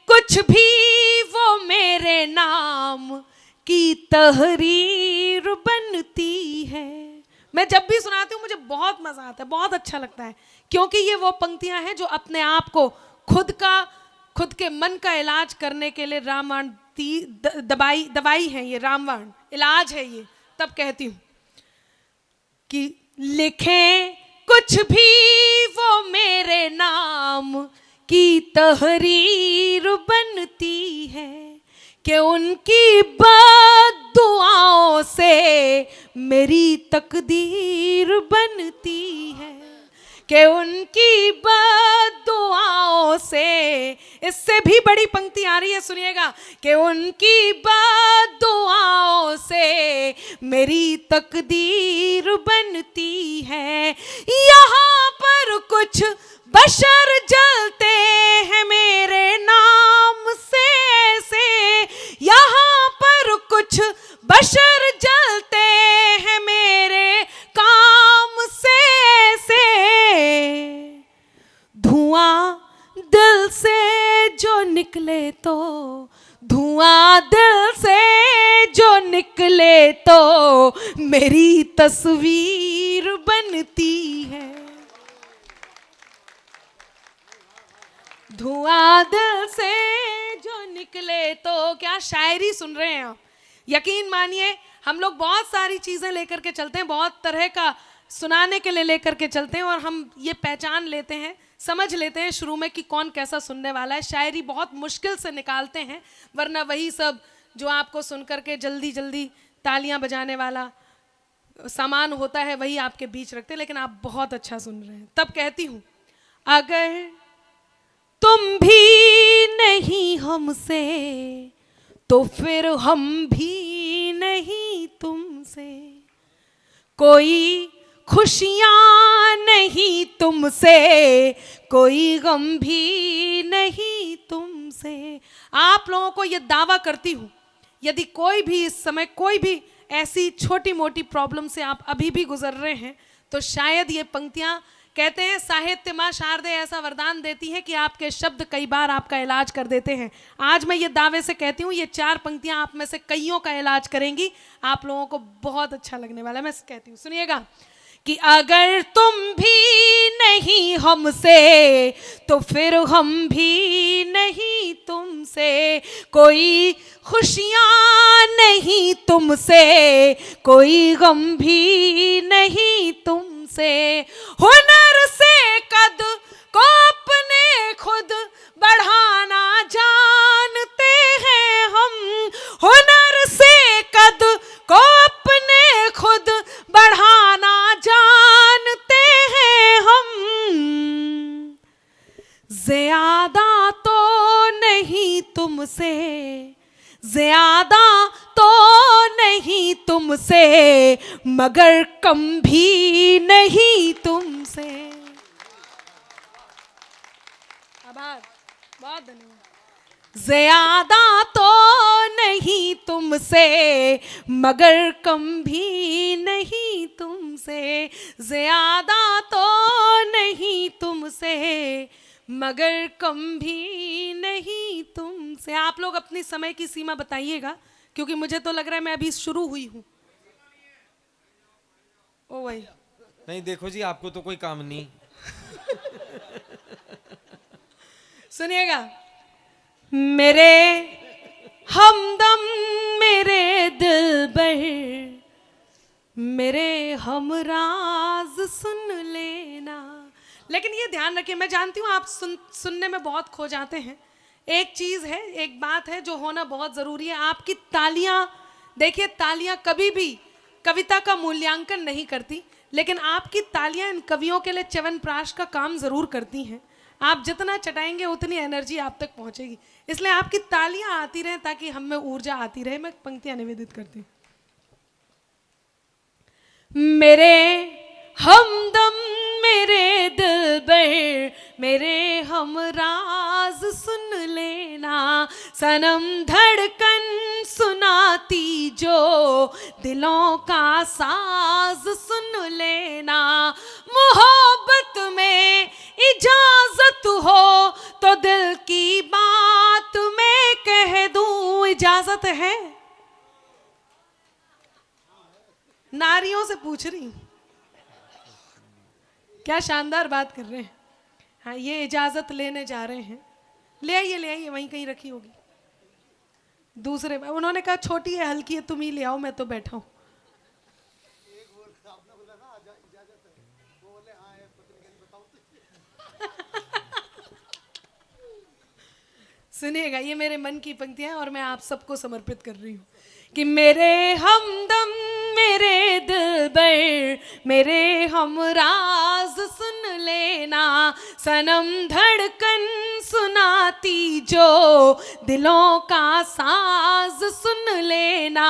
कुछ भी वो मेरे नाम की तहरीर बनती है। मैं जब भी सुनाती हूँ मुझे बहुत मजा आता है, बहुत अच्छा लगता है, क्योंकि ये वो पंक्तियां हैं जो अपने आप को खुद के मन का इलाज करने के लिए रामबाण दवाई है, ये रामबाण इलाज है ये। तब कहती हूँ कि लिखें कुछ भी वो मेरे नाम की तहरीर बनती है, कि उनकी बद्दुआओं से मेरी तकदीर बनती है, कि उनकी बद्दुआओं से। इससे भी बड़ी पंक्ति आ रही है, सुनिएगा, कि उनकी बद्दुआओं से मेरी तकदीर बनती है। यहाँ पर कुछ बशर जलते हैं मेरे नाम से ऐसे, यहाँ पर कुछ बशर जलते हैं मेरे काम से ऐसे। धुआं दिल से जो निकले तो, धुआं दिल से जो निकले तो मेरी तस्वीर बनती है। धुआं दिल से जो निकले तो। क्या शायरी सुन रहे हैं आप? यकीन मानिए हम लोग बहुत सारी चीज़ें लेकर के चलते हैं, बहुत तरह का सुनाने के लिए लेकर के चलते हैं, और हम ये पहचान लेते हैं, समझ लेते हैं शुरू में कि कौन कैसा सुनने वाला है। शायरी बहुत मुश्किल से निकालते हैं, वरना वही सब जो आपको सुन करके जल्दी जल्दी तालियां बजाने वाला, सामान होता है वही आपके बीच रखते हैं, लेकिन आप बहुत अच्छा सुन रहे हैं। तब कहती हूँ, अगर तुम भी नहीं हमसे तो फिर हम भी नहीं तुमसे, कोई खुशियाँ नहीं तुमसे, कोई गम भी नहीं तुमसे। आप लोगों को ये दावा करती हूँ, यदि कोई भी इस समय कोई भी ऐसी छोटी मोटी प्रॉब्लम से आप अभी भी गुजर रहे हैं, तो शायद ये पंक्तियाँ, कहते हैं साहित्य माँ शारदे ऐसा वरदान देती है कि आपके शब्द कई बार आपका इलाज कर देते हैं। आज मैं ये दावे से कहती हूँ, ये 4 पंक्तियाँ आप में से कईयों का इलाज करेंगी। आप लोगों को बहुत अच्छा लगने वाला है। मैं कहती हूँ, सुनिएगा कि अगर तुम भी नहीं हमसे तो फिर हम भी नहीं तुमसे, कोई खुशियाँ नहीं तुमसे, कोई गम भी नहीं तुमसे, हुनर से कद को अपने खुद बढ़ाना जानते हैं हम, हुनर से कद को अपने खुद बढ़ाना जानते हैं हम, ज्यादा तो नहीं तुमसे, ज्यादा तो नहीं तुमसे, मगर कम भी नहीं तुमसे। आभार, बहुत धन्यवाद। ज्यादा तो नहीं तुमसे, मगर कम भी नहीं तुमसे, ज्यादा तो नहीं तुमसे, मगर कम भी नहीं तुमसे। आप लोग अपनी समय की सीमा बताइएगा, क्योंकि मुझे तो लग रहा है मैं अभी शुरू हुई हूँ। ओ भाई नहीं, देखो जी, आपको तो कोई काम नहीं। सुनिएगा, मेरे हमदम मेरे दिलबर, मेरे हमराज सुन लेना। लेकिन ये ध्यान रखिए, मैं जानती हूँ आप सुनने में बहुत खो जाते हैं। एक चीज़ है, एक बात है जो होना बहुत ज़रूरी है, आपकी तालियां। देखिए, तालियां कभी भी कविता का मूल्यांकन नहीं करती, लेकिन आपकी तालियां इन कवियों के लिए च्यवनप्राश का काम ज़रूर करती हैं। आप जितना चटाएंगे उतनी एनर्जी आप तक पहुंचेगी, इसलिए आपकी तालियां आती रहें ताकि हम में ऊर्जा आती रहे। मैं पंक्तियां निवेदित करती हूँ। मेरे हमदम मेरे दिलबर, मेरे हमराज सुन लेना, सनम धड़कन सुनाती जो दिलों का साज सुन लेना, मोहब्बत में इजाजत हो तो दिल की बात मैं कह दूं। इजाजत है? नारियों से पूछ रही हूं, क्या शानदार बात कर रहे हैं। हाँ, ये इजाजत लेने जा रहे हैं। ले आइए, वहीं कहीं रखी होगी। दूसरे उन्होंने कहा छोटी है, हल्की है, तुम ही ले आओ, मैं तो बैठा हूं। सुनिएगा, ये मेरे मन की पंक्तियां हैं और मैं आप सबको समर्पित कर रही हूं कि मेरे हमदम मेरे दिलबर, मेरे हमराज सुन लेना, सनम धड़कन सुनाती जो दिलों का साज सुन लेना,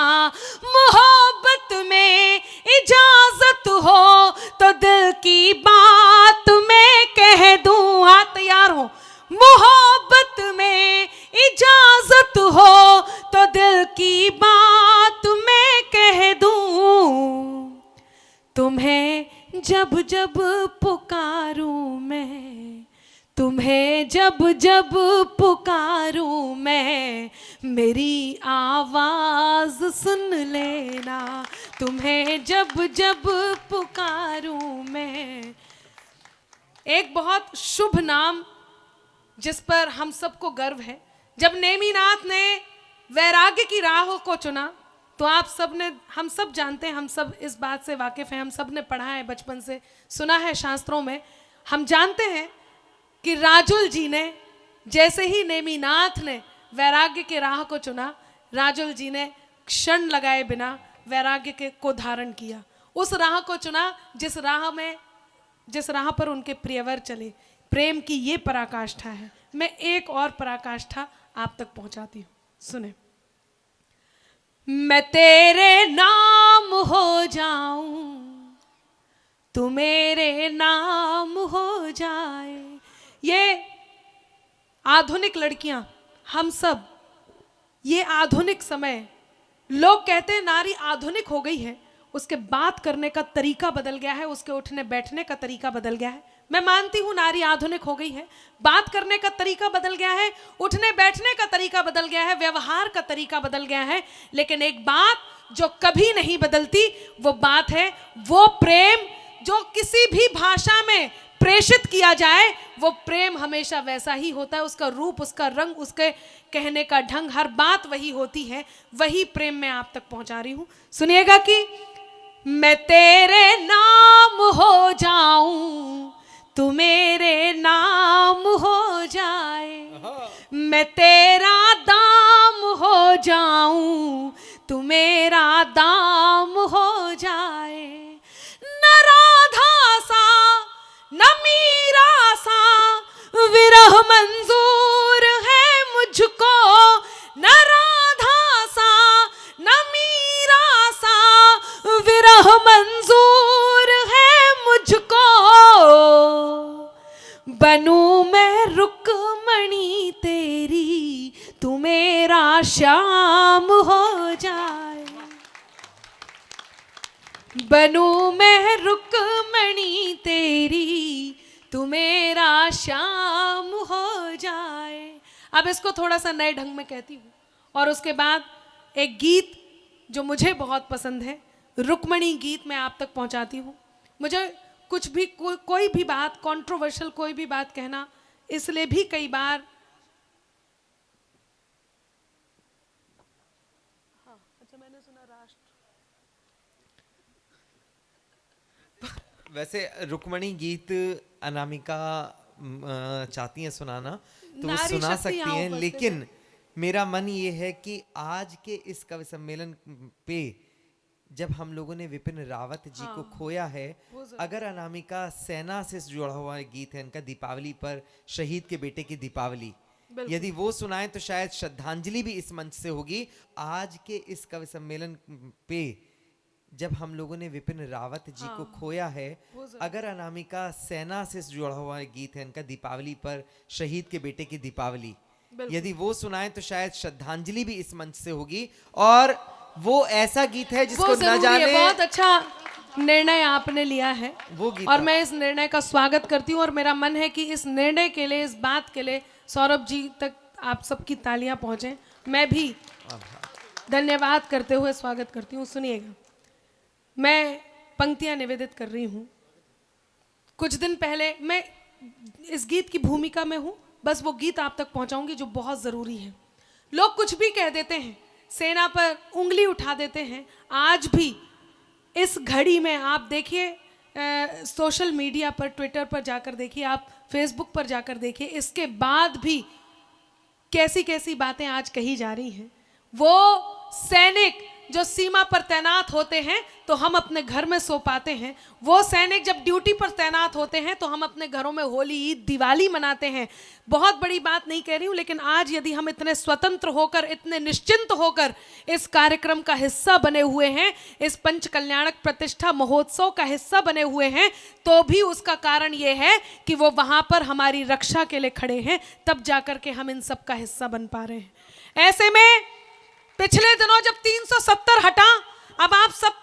मोहब्बत में इजाजत हो तो दिल की बात मैं कह दूं। हाँ, तैयार हो? मोहब्बत में इजाजत हो तो दिल की बात मैं कह दूं, तुम्हें जब जब पुकारूं मैं, तुम्हें जब जब पुकारूं मैं, मेरी आवाज सुन लेना, तुम्हें जब जब पुकारूं मैं। एक बहुत शुभ नाम जिस पर हम सबको गर्व है। जब नेमिनाथ ने वैराग्य की राह को चुना तो आप सब ने, हम सब जानते हैं, हम सब इस बात से वाकिफ हैं, हम सब ने पढ़ा है, बचपन से सुना है शास्त्रों में। हम जानते हैं कि राजुल जी ने, जैसे ही नेमिनाथ ने वैराग्य के राह को चुना, राजुल जी ने क्षण लगाए बिना वैराग्य को धारण किया। उस राह को चुना जिस राह पर उनके प्रियवर चले। प्रेम की ये पराकाष्ठा है। मैं एक और पराकाष्ठा आप तक पहुंचाती हूँ, सुने। मैं तेरे नाम हो जाऊं, तू मेरे नाम हो जाए। ये आधुनिक लड़कियां, हम सब, ये आधुनिक समय, लोग कहते हैं नारी आधुनिक हो गई है, उसके बात करने का तरीका बदल गया है, उसके उठने बैठने का तरीका बदल गया है। मैं मानती हूं नारी आधुनिक हो गई है, बात करने का तरीका बदल गया है, उठने बैठने का तरीका बदल गया है, व्यवहार का तरीका बदल गया है, लेकिन एक बात जो कभी नहीं बदलती वो बात है वो प्रेम जो किसी भी भाषा में प्रेषित किया जाए वो प्रेम हमेशा वैसा ही होता है। उसका रूप, उसका रंग, उसके कहने का ढंग, हर बात वही होती है। वही प्रेम मैं आप तक पहुंचा रही हूं। सुनिएगा कि मैं तेरे नाम हो जाऊं, तू मेरे नाम हो जाए। मैं तेरा दाम हो जाऊं, तू मेरा दाम हो जाए। न राधा सा न मीरा सा विरह मंजूर है मुझको। न राधा सा न मीरा सा विरह मंजूर है मुझको। बनूं मैं रुक्मणी तेरी, तू मेरा श्याम हो जाए। बनूं मैं रुक्मणी तेरी, तू मेरा श्याम हो जाए। अब इसको थोड़ा सा नए ढंग में कहती हूँ और उसके बाद एक गीत जो मुझे बहुत पसंद है, रुक्मणी गीत, मैं आप तक पहुँचाती हूँ। मुझे कुछ भी कोई भी बात कंट्रोवर्शियल, कोई भी बात कहना, इसलिए भी कई बार मैंने सुना राष्ट्र। वैसे रुक्मणी गीत अनामिका चाहती हैं सुनाना तो वो नारी सुना शक्ति सकती यहाँ हैं, उपस्थित लेकिन मेरा मन ये है कि आज के इस कवि सम्मेलन पे जब हम लोगों ने विपिन रावत जी को खोया है, अगर अनामिका सेना से जुड़ा हुआ गीत है इनका, दीपावली पर, शहीद के बेटे की दीपावली, यदि वो सुनाएं तो शायद श्रद्धांजलि भी इस मंच से होगी। आज के इस कवि सम्मेलन पे जब हम लोगों ने विपिन रावत जी को खोया है, अगर अनामिका सेना से जुड़ा हुआ गीत है इनका, दीपावली पर, शहीद के बेटे की दीपावली, यदि वो सुनाएं तो शायद श्रद्धांजलि भी इस मंच से होगी। और वो ऐसा गीत है जिसको न जाने, बहुत अच्छा निर्णय आपने लिया है वो गीत, और मैं इस निर्णय का स्वागत करती हूँ। और मेरा मन है कि इस निर्णय के लिए, इस बात के लिए सौरभ जी तक आप सबकी तालियां पहुंचे। मैं भी धन्यवाद करते हुए स्वागत करती हूँ। सुनिएगा, मैं पंक्तियां निवेदित कर रही हूँ। कुछ दिन पहले मैं इस गीत की भूमिका में हूँ, बस वो गीत आप तक पहुंचाऊंगी जो बहुत ज़रूरी है। लोग कुछ भी कह देते हैं, सेना पर उंगली उठा देते हैं। आज भी इस घड़ी में आप देखिए, सोशल मीडिया पर, ट्विटर पर जाकर देखिए, आप फेसबुक पर जाकर देखिए, इसके बाद भी कैसी कैसी बातें आज कही जा रही हैं। वो सैनिक जो सीमा पर तैनात होते हैं तो हम अपने घर में सो पाते हैं। वो सैनिक जब ड्यूटी पर तैनात होते हैं तो हम अपने घरों में होली, ईद, दिवाली मनाते हैं। बहुत बड़ी बात नहीं कह रही हूँ, लेकिन आज यदि हम इतने स्वतंत्र होकर, इतने निश्चिंत होकर इस कार्यक्रम का हिस्सा बने हुए हैं, इस पंच कल्याणक प्रतिष्ठा महोत्सव का हिस्सा बने हुए हैं, तो भी उसका कारण ये है कि वो वहाँ पर हमारी रक्षा के लिए खड़े हैं, तब जाकर के हम इन सब का हिस्सा बन पा रहे हैं। ऐसे में पिछले दिनों जब 370 हटा, अब आप सब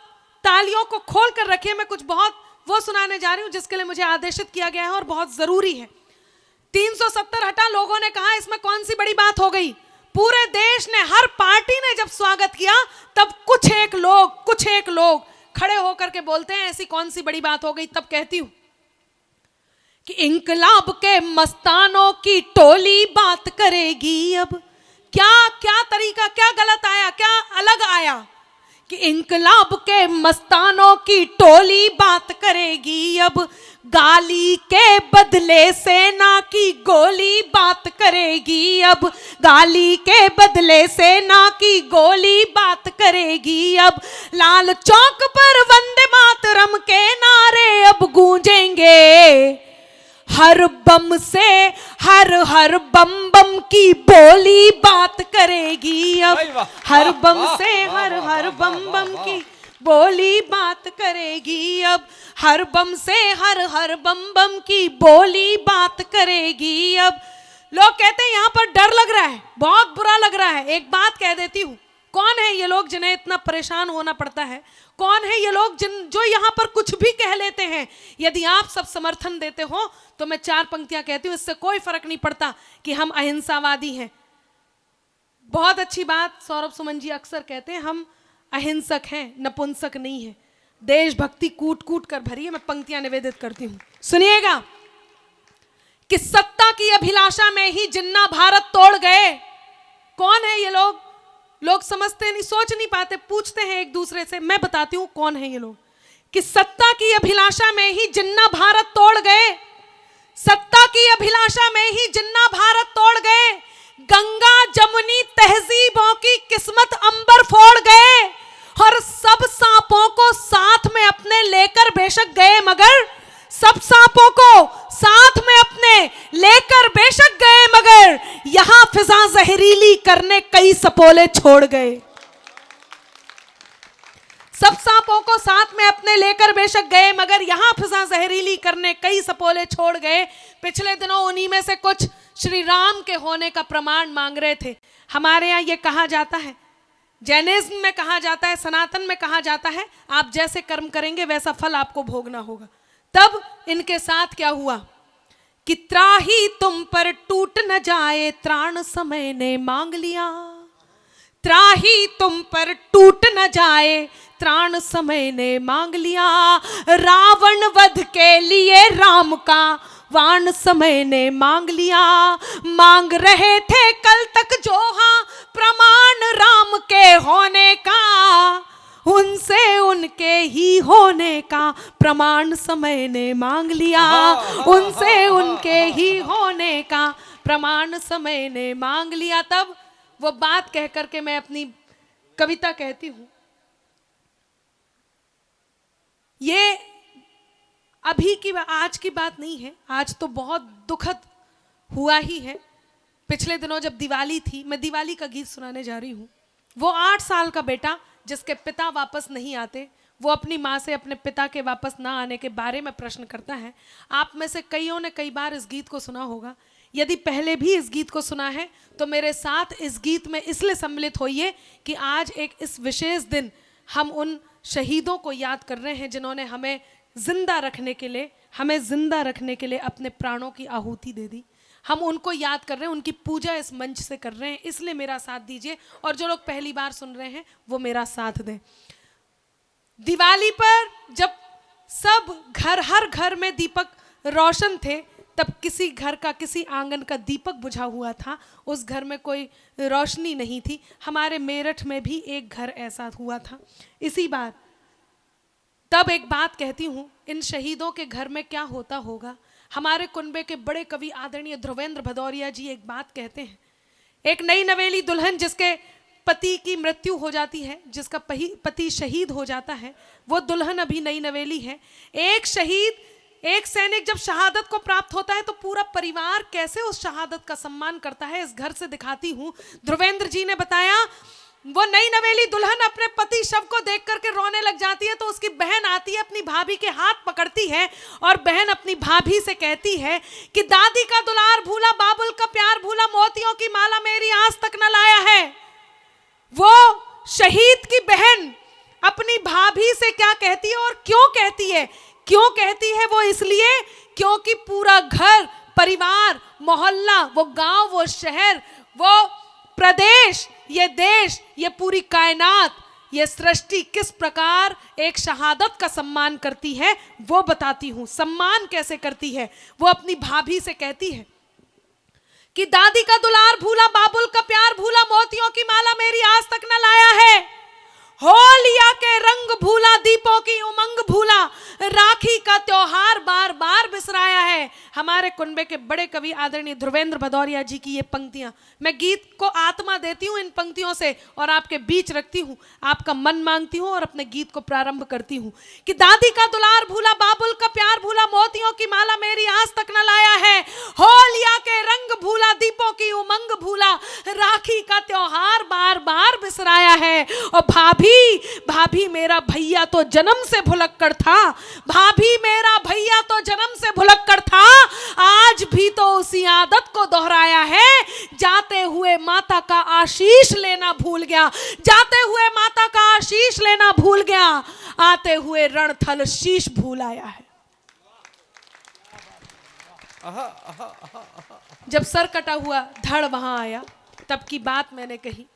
तालियों को खोल कर रखिए, मैं कुछ बहुत वो सुनाने जा रही हूं जिसके लिए मुझे आदेशित किया गया है और बहुत जरूरी है। 370 हटा, लोगों ने कहा इसमें कौन सी बड़ी बात हो गई। पूरे देश ने, हर पार्टी ने जब स्वागत किया, तब कुछ एक लोग खड़े होकर के बोलते हैं ऐसी कौन सी बड़ी बात हो गई। तब कहती हूं कि इंकलाब के मस्तानों की टोली बात करेगी अब। क्या तरीका, क्या गलत आया, क्या अलग आया कि इंकलाब के मस्तानों की टोली बात करेगी अब। गाली के बदले सेना की गोली बात करेगी अब। गाली के बदले सेना की गोली बात करेगी अब। लाल चौक पर वंदे मातरम हर बम से हर हर बम बम की बोली बात करेगी अब। वाह, वाह, हर वाह, बम वाह, से वाह, हर वाह, हर वाह, बम वाह, बम वाह। की बोली बात करेगी अब। हर बम से हर हर बम बम की बोली बात करेगी अब। लोग कहते हैं यहां पर डर लग रहा है, बहुत बुरा लग रहा है। एक बात कह देती हूं, कौन है ये लोग जिन्हें इतना परेशान होना पड़ता है? कौन है ये लोग जो यहां पर कुछ भी कह लेते हैं? यदि आप सब समर्थन देते हो तो मैं 4 पंक्तियां कहती हूं, इससे कोई फर्क नहीं पड़ता कि हम अहिंसावादी हैं। बहुत अच्छी बात सौरभ सुमन जी अक्सर कहते हैं, हम अहिंसक हैं, नपुंसक नहीं है। देशभक्ति कूट कूट कर भरी है। मैं पंक्तियां निवेदित करती हूं, सुनिएगा। कि सत्ता की अभिलाषा में ही जिन्ना भारत तोड़ गए। कौन है ये लोग? लोग समझते नहीं, सोच नहीं पाते, पूछते हैं एक दूसरे से। मैं बताती हूं कौन है ये लोग। कि सत्ता की अभिलाषा में ही जिन्ना भारत तोड़ गए। सत्ता की अभिलाषा में ही जिन्ना भारत तोड़ गए। गंगा जमुनी तहजीबों की किस्मत अंबर फोड़ गए। और सब सांपों को साथ में अपने लेकर बेशक गए, मगर सब सांपों को साथ में अपने लेकर बेशक गए, मगर यहां फिजा जहरीली करने कई सपोले छोड़ गए। सब सांपों को साथ में अपने लेकर बेशक गए, मगर यहां फिजा जहरीली करने कई सपोले छोड़ गए। पिछले दिनों उन्हीं में से कुछ श्री राम के होने का प्रमाण मांग रहे थे। हमारे यहाँ ये कहा जाता है, जैनिज्म में कहा जाता है, सनातन में कहा जाता है, आप जैसे कर्म करेंगे वैसा फल आपको भोगना होगा। तब इनके साथ क्या हुआ कि त्राही तुम पर टूट न जाए त्राण समय ने मांग लिया। त्राही तुम पर टूट न जाए त्राण समय ने मांग लिया। रावण वध के लिए राम का वाण समय ने मांग लिया। मांग रहे थे कल तक जो हाँ प्रमाण राम के होने का, उनसे उनके ही होने का प्रमाण समय ने मांग लिया। उनसे उनके ही होने का प्रमाण समय ने मांग लिया। तब वो बात कह करके मैं अपनी कविता कहती हूं। ये अभी की आज की बात नहीं है, आज तो बहुत दुखद हुआ ही है। पिछले दिनों जब दिवाली थी, मैं दिवाली का गीत सुनाने जा रही हूँ। वो 8 साल का बेटा जिसके पिता वापस नहीं आते, वो अपनी माँ से अपने पिता के वापस ना आने के बारे में प्रश्न करता है। आप में से कईयों ने कई बार इस गीत को सुना होगा। यदि पहले भी इस गीत को सुना है तो मेरे साथ इस गीत में इसलिए सम्मिलित होइए कि आज एक इस विशेष दिन हम उन शहीदों को याद कर रहे हैं जिन्होंने हमें जिंदा रखने के लिए अपने प्राणों की आहुति दे दी। हम उनको याद कर रहे हैं, उनकी पूजा इस मंच से कर रहे हैं, इसलिए मेरा साथ दीजिए। और जो लोग पहली बार सुन रहे हैं वो मेरा साथ दें। दिवाली पर जब सब हर घर में दीपक रोशन थे, तब किसी घर का, किसी आंगन का दीपक बुझा हुआ था, उस घर में कोई रोशनी नहीं थी। हमारे मेरठ में भी एक घर ऐसा हुआ था इसी बार। तब एक बात कहती हूँ, इन शहीदों के घर में क्या होता होगा। हमारे कुनबे के बड़े कवि आदरणीय ध्रुवेंद्र भदौरिया जी एक बात कहते हैं। एक नई नवेली दुल्हन जिसके पति की मृत्यु हो जाती है, जिसका पति शहीद हो जाता है, वो दुल्हन अभी नई नवेली है। एक शहीद, एक सैनिक जब शहादत को प्राप्त होता है तो पूरा परिवार कैसे उस शहादत का सम्मान करता है, इस घर से दिखाती हूँ। ध्रुवेंद्र जी ने बताया, वो नई नवेली दुल्हन अपने पति शव को देख करके रोने लग जाती है, तो उसकी बहन आती है, अपनी भाभी के हाथ पकड़ती है और बहन अपनी भाभी से कहती है कि दादी का दुलार भूला, बाबुल का प्यार भूला, मोतियों की माला मेरी आज तक न लाया है। वो शहीद की बहन अपनी भाभी से क्या कहती है और क्यों कहती है? क्यों कहती है वो? इसलिए क्योंकि पूरा घर परिवार, मोहल्ला, वो गांव, वो शहर, वो प्रदेश, ये देश, ये पूरी कायनात, ये सृष्टि किस प्रकार एक शहादत का सम्मान करती है वो बताती हूं। सम्मान कैसे करती है? वो अपनी भाभी से कहती है कि दादी का दुलार भूला, बाबुल का प्यार भूला, मोतियों की माला मेरी आज तक न लाया है। होलिया के रंग भूला, दीपों की उमंग भूला, राखी का त्योहार बार बार बिसराया है। हमारे कुनबे के बड़े कवि आदरणीय ध्रुवेंद्र भदौरिया जी की ये पंक्तियां, मैं गीत को आत्मा देती हूं इन पंक्तियों से और आपके बीच रखती हूं, आपका मन मांगती हूं और अपने गीत को प्रारंभ करती हूं कि दादी का दुलार भूला, बाबुल का प्यार भूला, मोतियों की माला मेरी आज तक न लाया है, होलिया के रंग भूला, दीपों की उमंग भूला, राखी का त्योहार बार बार बिसराया है। और भाभी, भाभी मेरा भैया तो जन्म से भुलक्कड़ था, भाभी मेरा भैया तो जन्म से भुलक्कड़ था, आज भी तो उसी आदत को दोहराया है, जाते हुए माता का आशीष लेना भूल गया, जाते हुए माता का आशीष लेना भूल गया, आते हुए रणथल शीश भूल आया है। जब सर कटा हुआ धड़ वहां आया, तब की बात मैंने कही।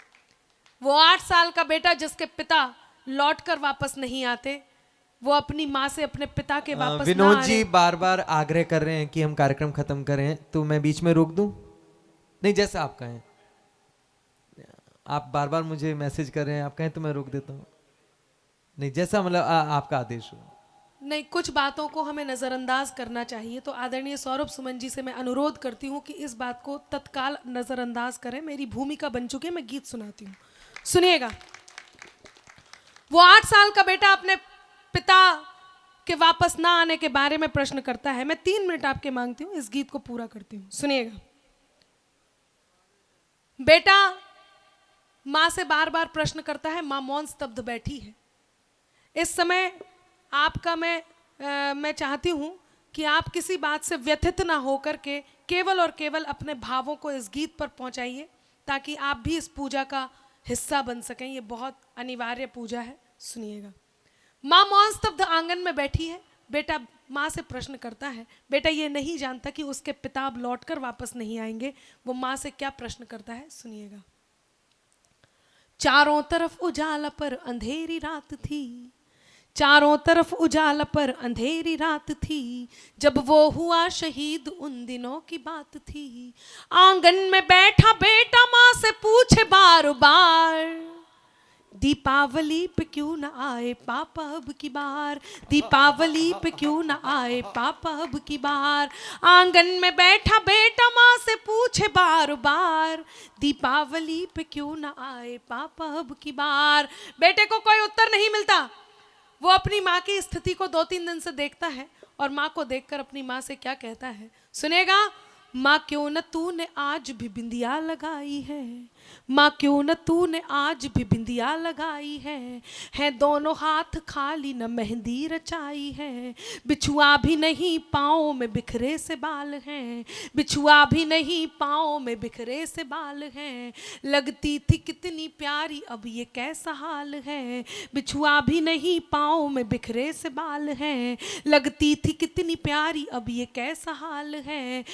वो 8 साल का बेटा जिसके पिता लौटकर वापस नहीं आते, वो अपनी माँ से अपने पिता के वापस विनोद जी बार बार आग्रह कर रहे हैं कि हम कार्यक्रम खत्म करें, तो मैं बीच में रोक दूं? नहीं, जैसा आप कहें। आप बार बार मुझे मैसेज कर रहे हैं, आप कहें तो मैं रोक देता हूँ। नहीं, जैसा मतलब आपका आदेश हो। नहीं, कुछ बातों को हमें नज़रअंदाज करना चाहिए, तो आदरणीय सौरभ सुमन जी से मैं अनुरोध करती हूँ कि इस बात को तत्काल नज़रअंदाज करें। मेरी भूमिका बन चुकी है, मैं गीत सुनाती हूँ, सुनिएगा। वो 8 साल का बेटा अपने पिता के वापस ना आने के बारे में प्रश्न करता है। मैं 3 मिनट आपके मांगती हूँ, इस गीत को पूरा करती हूँ, सुनिएगा। बेटा माँ से बार बार प्रश्न करता है, माँ मौन स्तब्ध बैठी है। इस समय आपका मैं चाहती हूँ कि आप किसी बात से व्यथित ना होकर के केवल और केवल अपने भावों को इस गीत पर पहुँचाइए, ताकि आप भी इस पूजा का हिस्सा बन सकें। ये बहुत अनिवार्य पूजा है, सुनिएगा। माँ मौन स्तब्ध आंगन में बैठी है, बेटा माँ से प्रश्न करता है। बेटा ये नहीं जानता कि उसके पिता अब लौटकर वापस नहीं आएंगे। वो माँ से क्या प्रश्न करता है, सुनिएगा। चारों तरफ उजाला पर अंधेरी रात थी, चारों तरफ उजाला पर अंधेरी रात थी, जब वो हुआ शहीद उन दिनों की बात थी। आंगन में बैठा बेटा माँ से पूछे बार बार, दीपावली पे क्यों न आए पापा अब की बार, दीपावली पे क्यों न आए पापा अब की बार। आंगन में बैठा बेटा माँ से पूछे बार बार, दीपावली पे क्यों न आए पापा अब की बार। बेटे को कोई उत्तर नहीं मिलता। वो अपनी माँ की स्थिति को 2-3 दिन से देखता है और माँ को देखकर अपनी माँ से क्या कहता है, सुनेगा। माँ क्यों न तूने आज भी बिंदिया लगाई है, माँ क्यों न तूने आज भी बिंदिया लगाई है दोनों हाथ खाली न मेहंदी रचाई है। बिछुआ भी नहीं पाँव में बिखरे से बाल हैं, बिछुआ भी नहीं पाँव में बिखरे से बाल हैं। लगती थी कितनी प्यारी अब ये कैसा हाल है, बिछुआ भी नहीं पाँव में बिखरे से बाल हैं। लगती थी कितनी प्यारी अब ये कैसा हाल है।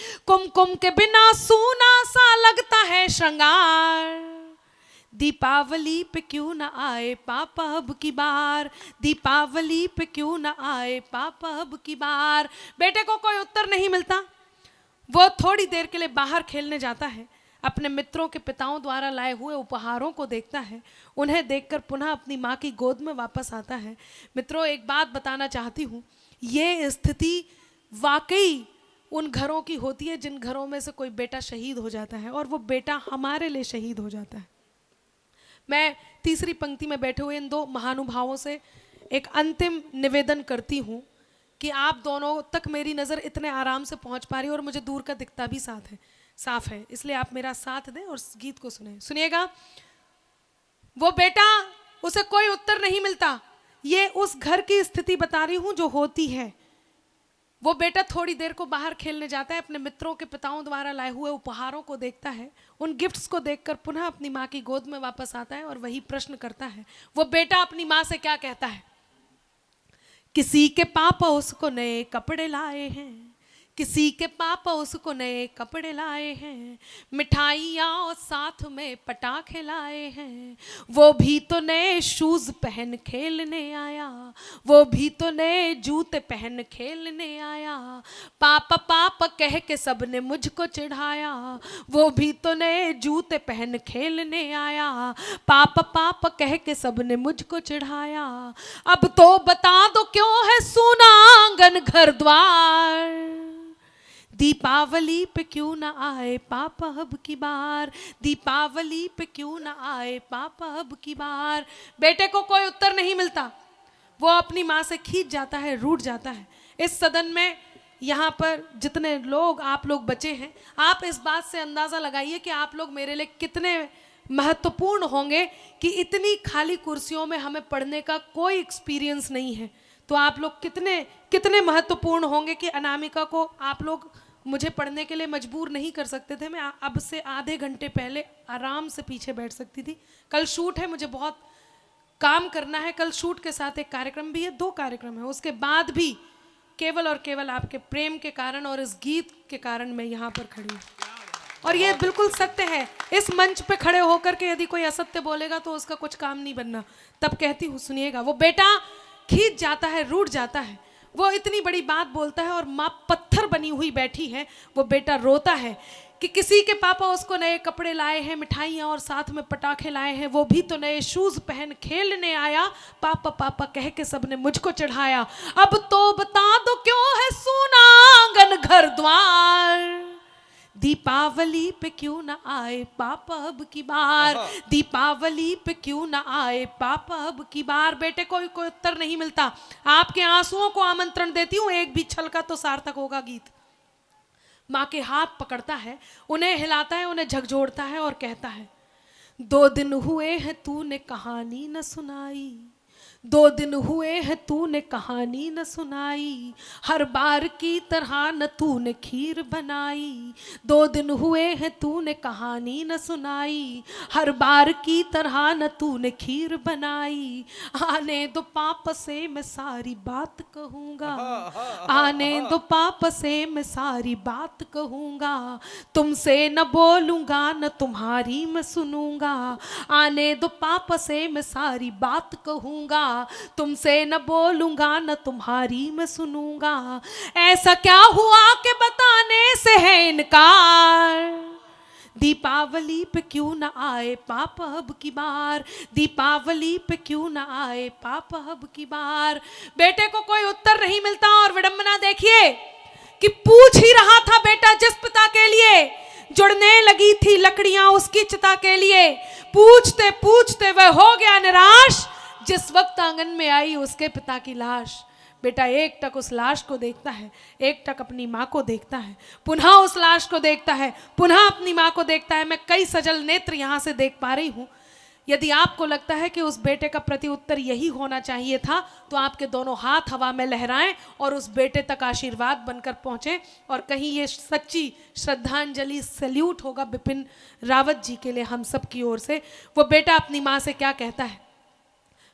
कुमकुम के बिना सूना सा लगता है श्रृंगार, दीपावली पे क्यों न आए पापा अब की बार, दीपावली पे क्यों न आए पापा अब की बार। बेटे को कोई उत्तर नहीं मिलता। वो थोड़ी देर के लिए बाहर खेलने जाता है, अपने मित्रों के पिताओं द्वारा लाए हुए उपहारों को देखता है, उन्हें देखकर पुनः अपनी माँ की गोद में वापस आता है। मित्रों, एक बात बताना चाहती हूँ, ये स्थिति वाकई उन घरों की होती है जिन घरों में से कोई बेटा शहीद हो जाता है, और वो बेटा हमारे लिए शहीद हो जाता है। मैं तीसरी पंक्ति में बैठे हुए इन 2 महानुभावों से एक अंतिम निवेदन करती हूँ कि आप दोनों तक मेरी नज़र इतने आराम से पहुँच पा रही है और मुझे दूर का दिखता भी साफ है, इसलिए आप मेरा साथ दें और गीत को सुने। सुनिएगा। वो बेटा, उसे कोई उत्तर नहीं मिलता। ये उस घर की स्थिति बता रही हूँ जो होती है। वो बेटा थोड़ी देर को बाहर खेलने जाता है, अपने मित्रों के पिताओं द्वारा लाए हुए उपहारों को देखता है, उन गिफ्ट्स को देखकर पुनः अपनी माँ की गोद में वापस आता है और वही प्रश्न करता है। वो बेटा अपनी माँ से क्या कहता है, किसी के पापा उसको नए कपड़े लाए हैं, किसी के पापा उसको नए कपड़े लाए हैं, मिठाइयाँ और साथ में पटाखे लाए हैं। वो भी तो नए शूज़ पहन खेलने आया, वो भी तो नए जूते पहन खेलने आया। पापा पापा कह के सबने मुझको चिढ़ाया, वो भी तो नए जूते पहन खेलने आया। पापा पापा कह के सबने मुझको चिढ़ाया। अब तो बता दो क्यों है सूना घर द्वार, दीपावली पे क्यों ना आए पापा अब की बार, दीपावली पे क्यों ना आए पापा अब की बार। बेटे को कोई उत्तर नहीं मिलता, वो अपनी माँ से खींच जाता है, रूठ जाता है। इस सदन में यहाँ पर जितने लोग आप लोग बचे हैं, आप इस बात से अंदाज़ा लगाइए कि आप लोग मेरे लिए कितने महत्वपूर्ण होंगे कि इतनी खाली कुर्सियों में हमें पढ़ने का कोई एक्सपीरियंस नहीं है। तो आप लोग कितने कितने महत्वपूर्ण होंगे कि अनामिका को आप लोग मुझे पढ़ने के लिए मजबूर नहीं कर सकते थे। मैं अब से आधे घंटे पहले आराम से पीछे बैठ सकती थी। कल शूट है, मुझे बहुत काम करना है। कल शूट के साथ एक कार्यक्रम भी है, 2 कार्यक्रम है। उसके बाद भी केवल और केवल आपके प्रेम के कारण और इस गीत के कारण मैं यहाँ पर खड़ी हूँ। और ये बिल्कुल सत्य है। इस मंच पे खड़े होकर के यदि कोई असत्य बोलेगा तो उसका कुछ काम नहीं बनना। तब कहती हूँ सुनिएगा, वो बेटा खींच जाता है, रूठ जाता है, वो इतनी बड़ी बात बोलता है और माँ पत्थर बनी हुई बैठी है। वो बेटा रोता है कि किसी के पापा उसको नए कपड़े लाए हैं, मिठाइयाँ और साथ में पटाखे लाए हैं, वो भी तो नए शूज पहन खेलने आया, पापा पापा कह के सबने मुझको चढ़ाया। अब तो बता दो क्यों है सूना आंगन घर द्वार, दीपावली पे क्यों ना आए पापा अब की बार, दीपावली पे क्यों ना आए पापा अब की बार। बेटे को कोई उत्तर नहीं मिलता। आपके आंसुओं को आमंत्रण देती हूँ, एक भी छलका तो सार्थक होगा गीत। माँ के हाथ पकड़ता है, उन्हें हिलाता है, उन्हें झकझोरता है और कहता है, 2 दिन हुए हैं तूने कहानी न सुनाई, 2 दिन हुए हैं तूने कहानी न सुनाई, हर बार की तरह न तूने खीर बनाई। 2 दिन हुए हैं तूने कहानी न सुनाई, हर बार की तरह न तूने खीर बनाई। आने दो पापा से मैं सारी बात कहूँगा, आने दो पापा से मैं सारी बात कहूँगा, तुमसे न बोलूँगा न तुम्हारी मैं सुनूँगा। आने दो पापा से मैं सारी बात कहूँगा, तुमसे न बोलूंगा न तुम्हारी मैं सुनूंगा। ऐसा क्या हुआ कि बताने से है इनकार, दीपावली पे क्यों ना आए पापा अब की बार, दीपावली पे क्यों ना आए पापा अब की बार। बेटे को कोई उत्तर नहीं मिलता और विडंबना देखिए कि पूछ ही रहा था बेटा जिस पिता के लिए जुड़ने लगी थी लकड़ियां उसकी चिता के लिए, पूछते पूछते वह हो गया निराश, जिस वक्त आंगन में आई उसके पिता की लाश। बेटा एक टक उस लाश को देखता है, एक टक अपनी माँ को देखता है, पुनः उस लाश को देखता है, पुनः अपनी माँ को देखता है। मैं कई सजल नेत्र यहाँ से देख पा रही हूँ। यदि आपको लगता है कि उस बेटे का प्रति उत्तर यही होना चाहिए था तो आपके दोनों हाथ हवा में लहराएं और उस बेटे तक आशीर्वाद बनकर पहुंचे। और कहीं ये सच्ची श्रद्धांजलि सैल्यूट होगा बिपिन रावत जी के लिए हम सब की ओर से। वो बेटा अपनी माँ से क्या कहता है,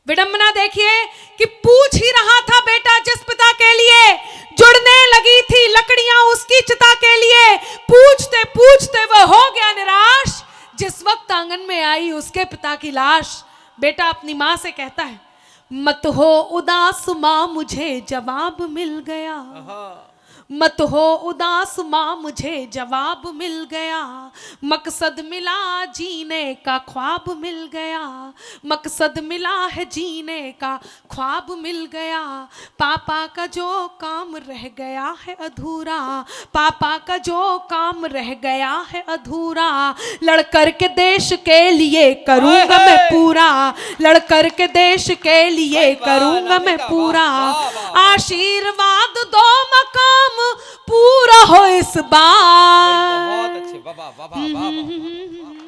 विडंबना देखिए कि पूछ ही रहा था बेटा जिस पिता के लिए जुड़ने लगी थी लकड़ियां उसकी चिता के लिए, पूछते पूछते वह हो गया निराश, जिस वक्त आंगन में आई उसके पिता की लाश। बेटा अपनी माँ से कहता है, मत हो उदास माँ मुझे जवाब मिल गया, मत हो उदास माँ मुझे जवाब मिल गया, मकसद मिला जीने का ख्वाब मिल गया, मकसद मिला है जीने का ख्वाब मिल गया। पापा का जो काम रह गया है अधूरा, पापा का जो काम रह गया है अधूरा, लड़कर के देश के लिए करूँगा मैं पूरा, लड़कर के देश के लिए करूँगा मैं पूरा। आशीर्वाद दो मकाम पूरा हो इस बार। बहुत अच्छे, वाह वाह वाह वाह वाह।